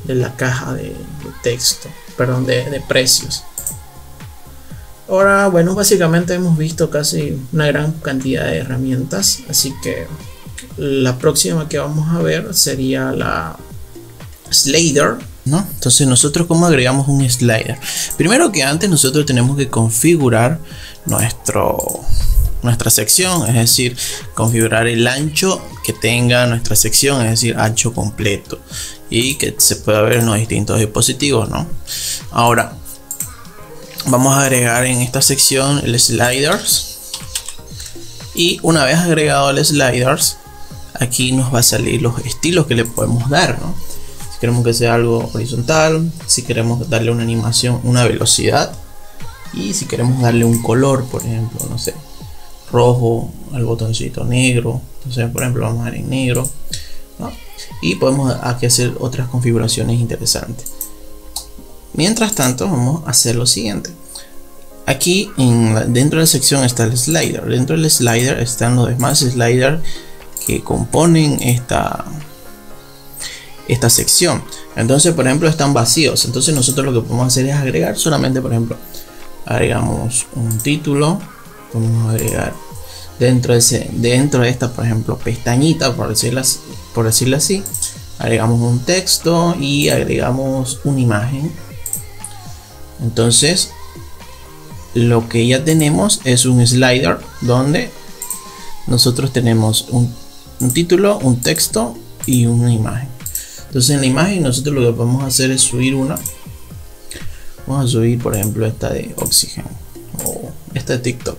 la caja de texto, perdón, de precios. Ahora, bueno, básicamente hemos visto casi una gran cantidad de herramientas, así que la próxima que vamos a ver sería la slider, ¿no? Entonces, nosotros cómo agregamos un slider. Primero que antes, nosotros tenemos que configurar nuestra sección, es decir, configurar el ancho que tenga nuestra sección, es decir, ancho completo, y que se pueda ver en los distintos dispositivos, ¿no? Ahora vamos a agregar en esta sección el sliders, y una vez agregado el sliders, aquí nos va a salir los estilos que le podemos dar, ¿no? Si queremos que sea algo horizontal, si queremos darle una animación, una velocidad, y si queremos darle un color, por ejemplo, no sé, rojo al botoncito, negro. Entonces, por ejemplo, vamos a dar en negro, ¿no? Y podemos aquí hacer otras configuraciones interesantes. Mientras tanto, vamos a hacer lo siguiente. Aquí dentro de la sección está el slider. Dentro del slider están los demás sliders que componen esta sección. Entonces, por ejemplo, están vacíos. Entonces nosotros lo que podemos hacer es agregar solamente, por ejemplo, agregamos un título. Vamos a agregar dentro de esta, por ejemplo, pestañita, por decirlo así, agregamos un texto y agregamos una imagen. Entonces, lo que ya tenemos es un slider donde nosotros tenemos un título, un texto y una imagen. Entonces, en la imagen nosotros lo que podemos hacer es subir una. Vamos a subir, por ejemplo, esta de Oxygen o esta de TikTok.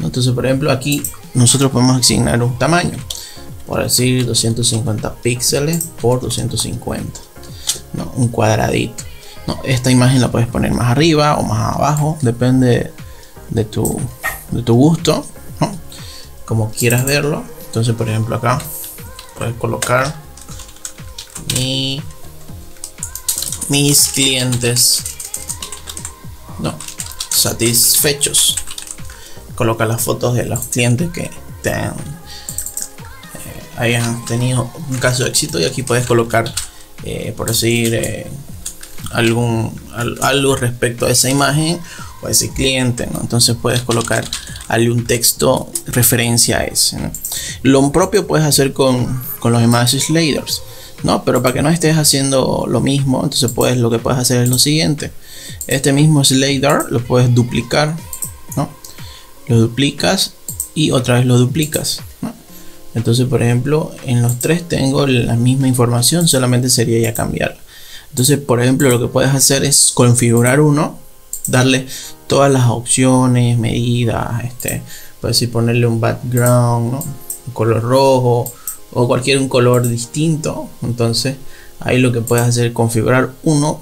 Entonces, por ejemplo, aquí nosotros podemos asignar un tamaño, por decir 250 píxeles por 250, ¿no? Un cuadradito. No, esta imagen la puedes poner más arriba o más abajo, depende de tu gusto, ¿no? Como quieras verlo. Entonces, por ejemplo, acá puedes colocar mis clientes, no, satisfechos. Coloca las fotos de los clientes que hayan tenido un caso de éxito, y aquí puedes colocar, por decir, algo respecto a esa imagen o a ese cliente, ¿no? Entonces puedes colocar algún texto referencia a ese, ¿no? Lo propio puedes hacer con los demás sliders, ¿no? Pero para que no estés haciendo lo mismo, entonces lo que puedes hacer es lo siguiente. Este mismo slider lo puedes duplicar, ¿no? Lo duplicas y otra vez lo duplicas, ¿no? Entonces, por ejemplo, en los tres tengo la misma información, solamente sería ya cambiarla. Entonces, por ejemplo, lo que puedes hacer es configurar uno, darle todas las opciones, medidas, puedes decir ponerle un background, ¿no? Un color rojo o un color distinto. Entonces, ahí lo que puedes hacer es configurar uno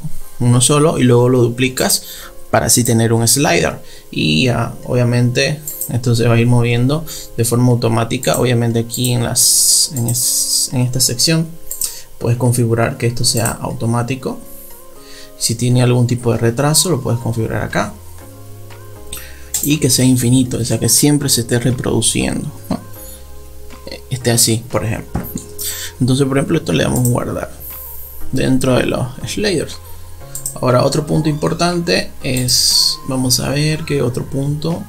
solo y luego lo duplicas para así tener un slider, y ya obviamente esto se va a ir moviendo de forma automática. Obviamente aquí en esta sección puedes configurar que esto sea automático. Si tiene algún tipo de retraso, lo puedes configurar acá, y que sea infinito, o sea que siempre se esté reproduciendo, ¿no? Así, por ejemplo. Entonces, por ejemplo, esto le damos guardar dentro de los sliders. Ahora, otro punto importante es, vamos a ver qué otro punto.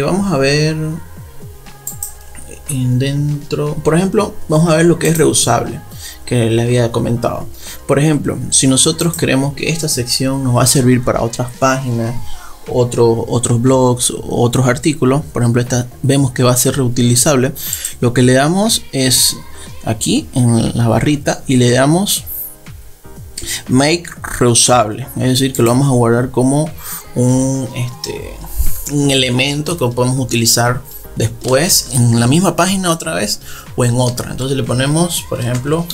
Vamos a ver dentro, por ejemplo, vamos a ver lo que es reusable, que le había comentado. Por ejemplo, si nosotros queremos que esta sección nos va a servir para otras páginas, otros blogs, otros artículos, por ejemplo, esta vemos que va a ser reutilizable, lo que le damos es aquí en la barrita y le damos make reusable, es decir, que lo vamos a guardar como un elemento que podemos utilizar después en la misma página otra vez o en otra. Entonces le ponemos, por ejemplo,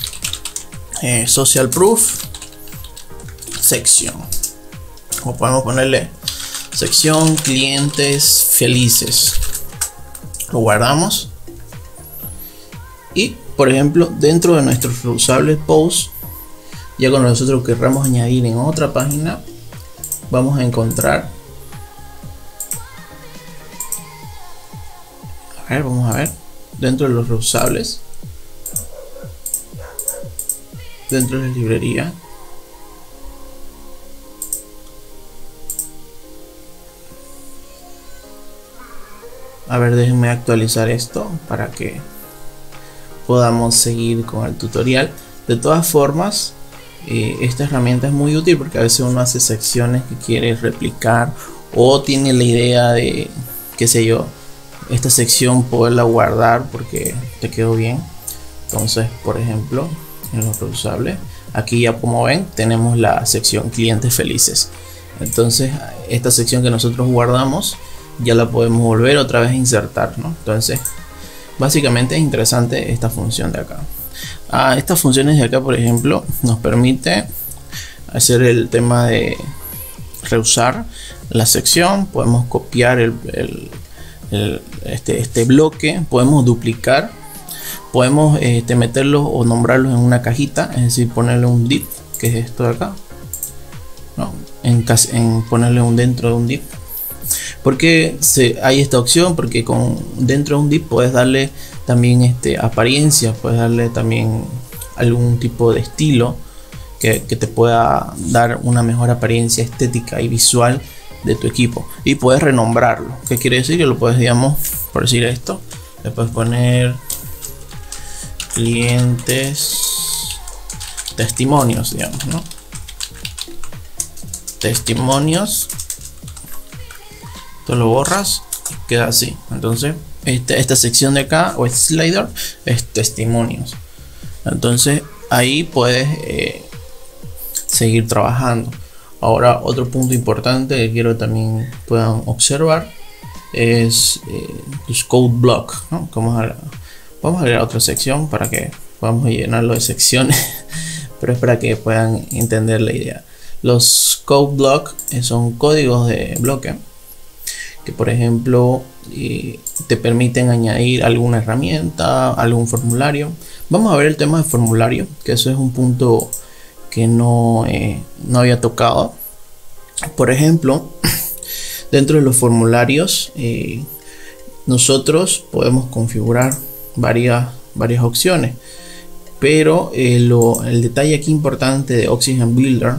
social proof sección, o podemos ponerle sección clientes felices. Lo guardamos y, por ejemplo, dentro de nuestros reusables posts, ya cuando nosotros querramos añadir en otra página, vamos a encontrar, vamos a ver, dentro de los reusables, dentro de la librería, a ver, déjenme actualizar esto para que podamos seguir con el tutorial. De todas formas, esta herramienta es muy útil porque a veces uno hace secciones que quiere replicar o tiene la idea de, qué sé yo, esta sección poderla guardar porque te quedó bien. Entonces, por ejemplo, en los reusables, aquí ya como ven tenemos la sección clientes felices. Entonces esta sección que nosotros guardamos ya la podemos volver otra vez a insertar, ¿no? Entonces básicamente es interesante esta función de acá. Estas funciones de acá, por ejemplo, nos permite hacer el tema de reusar la sección. Podemos copiar este bloque, podemos duplicar, podemos meterlos o nombrarlos en una cajita, es decir, ponerle un div, que es esto de acá, ¿no? En ponerle dentro de un div. Porque hay esta opción, porque dentro de un div puedes darle también apariencia, puedes darle también algún tipo de estilo que te pueda dar una mejor apariencia estética y visual de tu equipo, y puedes renombrarlo. ¿Qué quiere decir? Que lo puedes, digamos, por decir esto, le puedes poner clientes testimonios, digamos, ¿no? Testimonios. Tú lo borras y queda así. Entonces esta sección de acá, o este slider, es testimonios. Entonces ahí puedes seguir trabajando. Ahora, otro punto importante que quiero también puedan observar es los code block, ¿no? Vamos a agregar otra sección para que podamos llenarlo de secciones, pero es para que puedan entender la idea. Los code block son códigos de bloque que, por ejemplo, te permiten añadir alguna herramienta, algún formulario. Vamos a ver el tema de formulario, que eso es un punto que no había tocado. Por ejemplo, dentro de los formularios nosotros podemos configurar varias opciones, pero el detalle aquí importante de Oxygen Builder,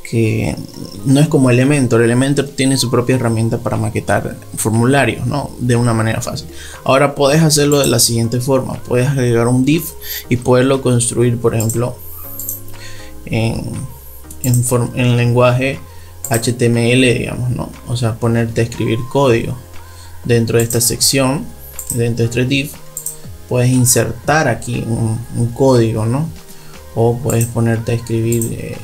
que no es como Elementor. Elementor tiene su propia herramienta para maquetar formularios, ¿no? De una manera fácil. Ahora puedes hacerlo de la siguiente forma: puedes agregar un div y poderlo construir, por ejemplo, en lenguaje HTML, digamos, ¿no? O sea, ponerte a escribir código dentro de esta sección, dentro de este div. Puedes insertar aquí un código, ¿no? O puedes ponerte a escribir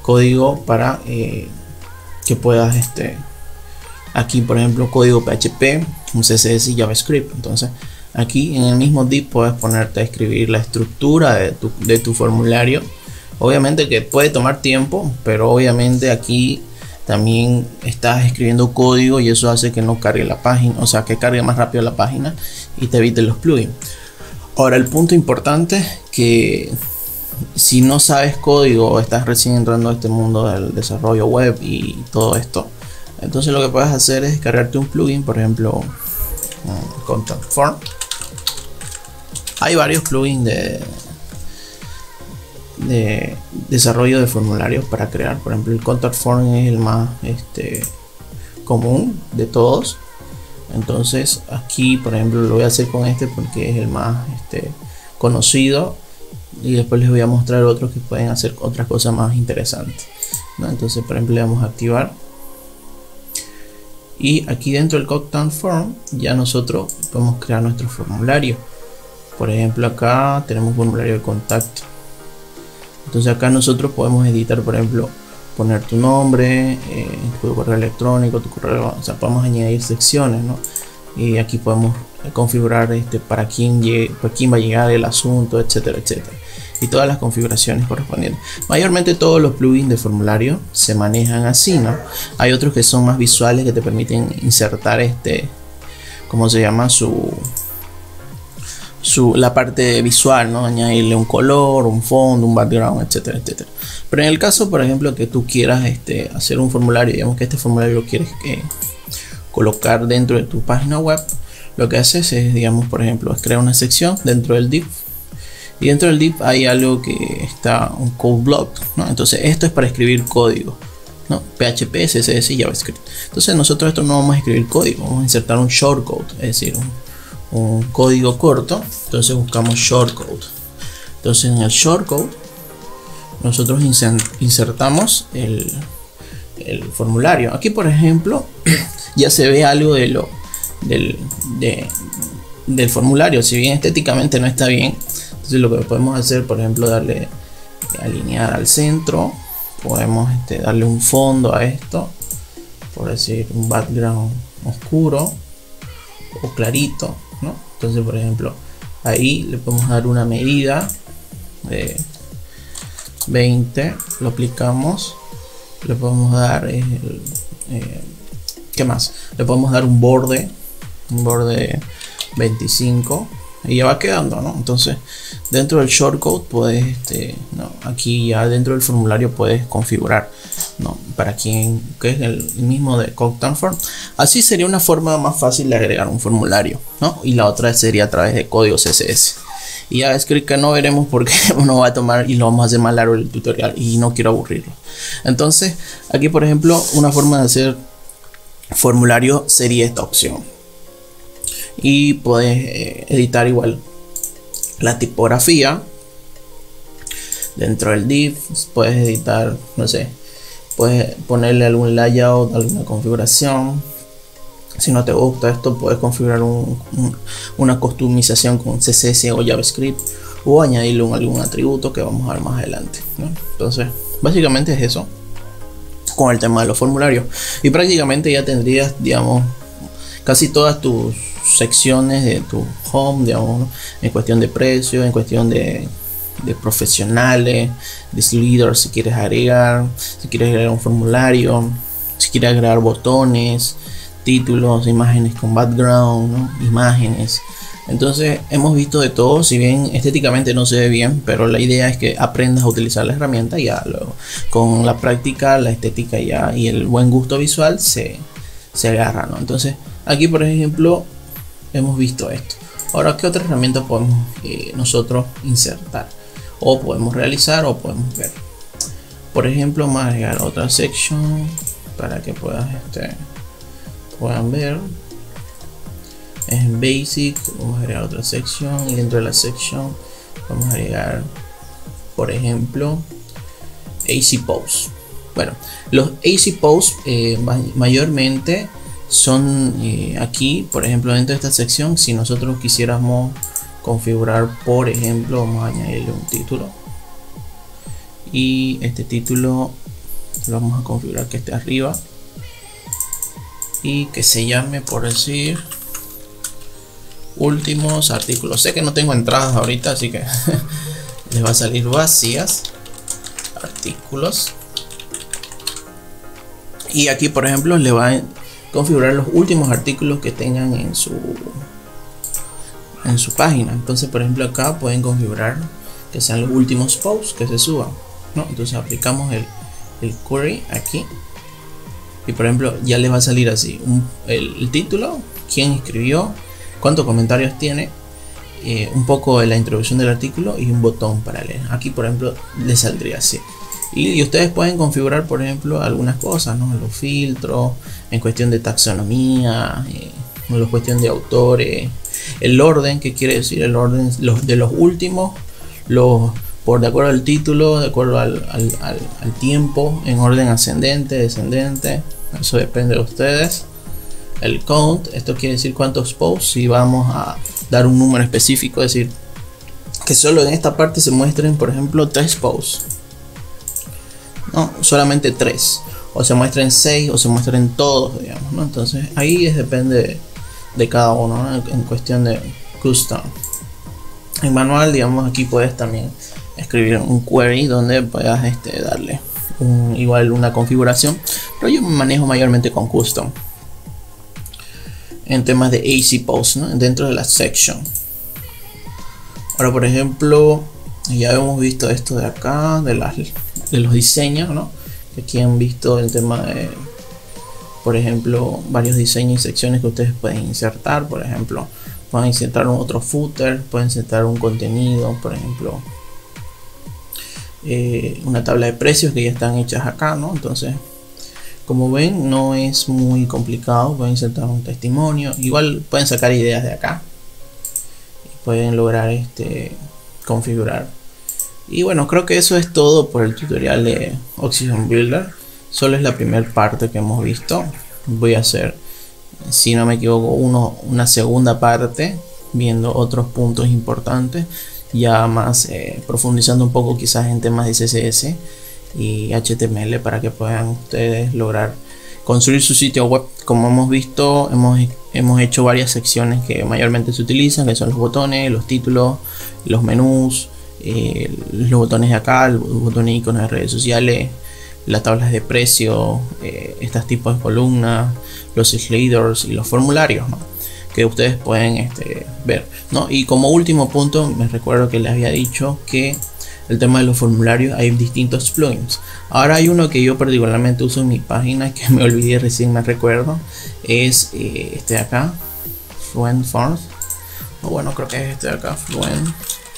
código para que puedas aquí, por ejemplo, código PHP, un CSS y JavaScript. Entonces aquí en el mismo div puedes ponerte a escribir la estructura de tu formulario. Obviamente que puede tomar tiempo, pero obviamente aquí también estás escribiendo código y eso hace que no cargue la página, o sea, que cargue más rápido la página y te evite los plugins. Ahora, el punto importante, que si no sabes código o estás recién entrando a este mundo del desarrollo web y todo esto, entonces lo que puedes hacer es descargarte un plugin, por ejemplo, Contact Form. Hay varios plugins de desarrollo de formularios para crear. Por ejemplo, el Contact Form es el más común de todos. Entonces aquí, por ejemplo, lo voy a hacer con este porque es el más conocido, y después les voy a mostrar otros que pueden hacer otras cosas más interesantes, ¿no? Entonces, por ejemplo, le vamos a activar, y aquí dentro del Contact Form ya nosotros podemos crear nuestro formulario. Por ejemplo, acá tenemos formulario de contacto. Entonces acá nosotros podemos editar, por ejemplo, poner tu nombre, tu correo electrónico, tu correo, o sea, podemos añadir secciones, ¿no? Y aquí podemos configurar para quién va a llegar el asunto, etcétera, etcétera, y todas las configuraciones correspondientes. Mayormente todos los plugins de formulario se manejan así, ¿no? Hay otros que son más visuales, que te permiten insertar ¿cómo se llama? La parte visual, ¿no? Añadirle un color, un fondo, un background, etcétera, etcétera. Pero en el caso, por ejemplo, que tú quieras hacer un formulario, digamos que este formulario lo quieres colocar dentro de tu página web, lo que haces es, digamos, por ejemplo, es crear una sección dentro del div, y dentro del div hay algo que está un code block, ¿no? Entonces esto es para escribir código, ¿no? PHP, CSS y JavaScript. Entonces nosotros esto no vamos a escribir código, vamos a insertar un shortcode, es decir, un código corto. Entonces buscamos shortcode. Entonces en el shortcode nosotros insertamos el formulario. Aquí, por ejemplo, ya se ve algo del formulario, si bien estéticamente no está bien. Entonces lo que podemos hacer, por ejemplo, darle alinear al centro, podemos darle un fondo a esto, por decir un background oscuro o clarito, ¿no? Entonces, por ejemplo, ahí le podemos dar una medida de 20, lo aplicamos, le podemos dar ¿qué más? Le podemos dar un borde 25, y ya va quedando, ¿no? Entonces dentro del shortcode puedes aquí ya dentro del formulario puedes configurar, ¿no? Para quien, que es el mismo de Contact Form. Así sería una forma más fácil de agregar un formulario, ¿no? Y la otra sería a través de código CSS. Y ya escribir que no veremos porque uno va a tomar y lo vamos a hacer más largo el tutorial y no quiero aburrirlo. Entonces aquí, por ejemplo, una forma de hacer formulario sería esta opción. Y puedes editar igual la tipografía dentro del div. Puedes editar, no sé, puedes ponerle algún layout, alguna configuración. Si no te gusta esto, puedes configurar una customización con CSS o JavaScript, o añadirle algún atributo que vamos a ver más adelante, ¿no? Entonces básicamente es eso con el tema de los formularios, y prácticamente ya tendrías, digamos, casi todas tus secciones de tu home, digamos, ¿no? En cuestión de precio, en cuestión de profesionales, de leaders, si quieres agregar un formulario, si quieres agregar botones, títulos, imágenes con background, ¿no? Imágenes. Entonces hemos visto de todo, si bien estéticamente no se ve bien, pero la idea es que aprendas a utilizar la herramienta, y ya luego con la práctica, la estética ya y el buen gusto visual se agarra, ¿no? Entonces aquí, por ejemplo, hemos visto esto. Ahora, ¿qué otra herramienta podemos nosotros insertar, o podemos realizar, o podemos ver? Por ejemplo, vamos a agregar otra sección para que puedan ver. En Basic vamos a agregar otra sección, y dentro de la sección vamos a agregar, por ejemplo, AC Pose. Bueno, los AC Pose mayormente son aquí, por ejemplo, dentro de esta sección. Si nosotros quisiéramos configurar, por ejemplo, vamos a añadirle un título, y este título lo vamos a configurar que esté arriba y que se llame, por decir, últimos artículos. Sé que no tengo entradas ahorita, así que les va a salir vacías, artículos. Y aquí, por ejemplo, le va a configurar los últimos artículos que tengan en su página. Entonces, por ejemplo, acá pueden configurar que sean los últimos posts que se suban, ¿no? Entonces aplicamos el query aquí, y por ejemplo ya les va a salir así el título, quién escribió, cuántos comentarios tiene, un poco de la introducción del artículo y un botón para leer. Aquí por ejemplo le saldría así. Y ustedes pueden configurar por ejemplo algunas cosas, ¿no? Los filtros, en cuestión de taxonomía, en cuestión de autores, el orden, que quiere decir el orden de los últimos, por de acuerdo al título, de acuerdo al tiempo, en orden ascendente, descendente, eso depende de ustedes. El count, esto quiere decir cuántos posts, si vamos a dar un número específico, es decir, que solo en esta parte se muestren por ejemplo 3 posts, no, solamente 3, o se muestren 6, o se muestren todos, digamos, ¿no? Entonces ahí depende de cada uno, ¿no? En cuestión de custom. En manual, digamos, aquí puedes también escribir un query donde puedas darle igual una configuración, pero yo me manejo mayormente con custom en temas de AC post, ¿no? Dentro de la section. Ahora por ejemplo, ya hemos visto esto de acá, de los diseños, ¿no? Que aquí han visto el tema de, por ejemplo, varios diseños y secciones que ustedes pueden insertar. Por ejemplo, pueden insertar otro footer, pueden insertar un contenido, por ejemplo, una tabla de precios que ya están hechas acá, ¿no? Entonces, como ven, no es muy complicado. Pueden insertar un testimonio, igual pueden sacar ideas de acá y pueden lograr configurar. Y bueno, creo que eso es todo por el tutorial de Oxygen Builder. Solo es la primera parte que hemos visto. Voy a hacer, si no me equivoco, una segunda parte viendo otros puntos importantes, ya más profundizando un poco quizás en temas de CSS y HTML, para que puedan ustedes lograr construir su sitio web. Como hemos visto, hemos hecho varias secciones que mayormente se utilizan, que son los botones, los títulos, los menús, los botones de acá, los botones iconos de redes sociales, las tablas de precio, estos tipos de columnas, los sliders y los formularios, ¿no? Que ustedes pueden ver, ¿no? Y como último punto, me recuerdo que les había dicho que el tema de los formularios, hay distintos plugins. Ahora hay uno que yo particularmente uso en mi página, que me olvidé, recién me recuerdo, es este de acá, Fluent Forms, o bueno, creo que es este de acá, Fluent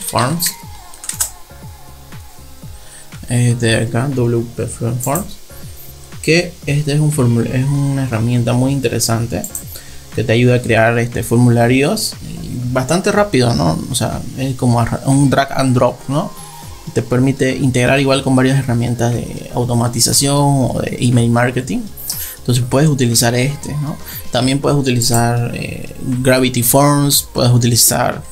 Forms, este de acá, WP Fluent Forms, que es una herramienta muy interesante que te ayuda a crear formularios bastante rápido, ¿no? O sea, es como un drag and drop, ¿no? Te permite integrar igual con varias herramientas de automatización o de email marketing. Entonces puedes utilizar ¿no? También puedes utilizar Gravity Forms, puedes utilizar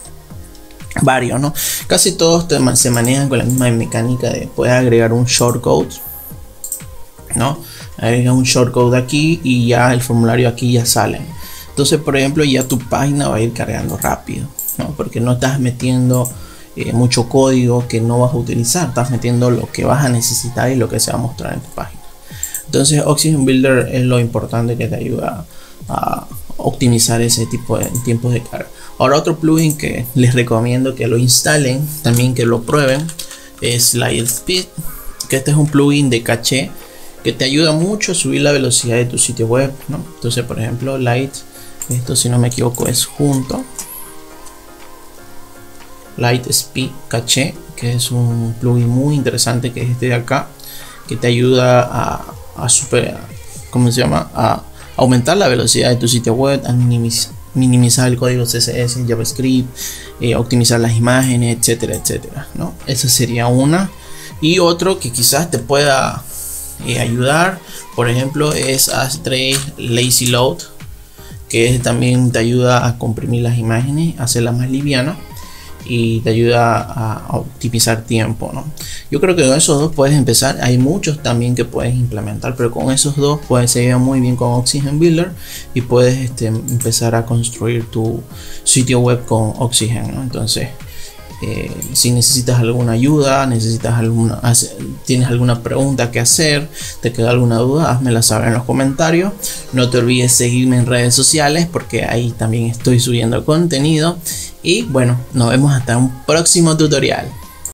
varios, ¿no? Casi todos se manejan con la misma mecánica de puedes agregar un shortcode, ¿no? Agrega un shortcode aquí y ya el formulario aquí ya sale. Entonces, por ejemplo, ya tu página va a ir cargando rápido, ¿no? Porque no estás metiendo mucho código que no vas a utilizar, estás metiendo lo que vas a necesitar y lo que se va a mostrar en tu página. Entonces Oxygen Builder es lo importante, que te ayuda a optimizar ese tipo de tiempos de carga. Ahora, otro plugin que les recomiendo que lo instalen, también que lo prueben, es Lightspeed, que este es un plugin de caché que te ayuda mucho a subir la velocidad de tu sitio web, ¿no? Entonces, por ejemplo, esto si no me equivoco es junto Lightspeed Caché, que es un plugin muy interesante, que es este de acá, que te ayuda a aumentar la velocidad de tu sitio web, a minimizar el código CSS, JavaScript, optimizar las imágenes, etcétera, etcétera, ¿no? Esa sería una. Y otro que quizás te pueda ayudar, por ejemplo, es Astray Lazy Load, que también te ayuda a comprimir las imágenes, hacerlas más livianas y te ayuda a optimizar tiempo, ¿no? Yo creo que con esos dos puedes empezar. Hay muchos también que puedes implementar, pero con esos dos se lleva muy bien con Oxygen Builder y puedes empezar a construir tu sitio web con Oxygen, ¿no? Entonces, si necesitas alguna ayuda, tienes alguna pregunta que hacer, te queda alguna duda, házmela saber en los comentarios. No te olvides seguirme en redes sociales, porque ahí también estoy subiendo contenido. Y bueno, nos vemos hasta un próximo tutorial.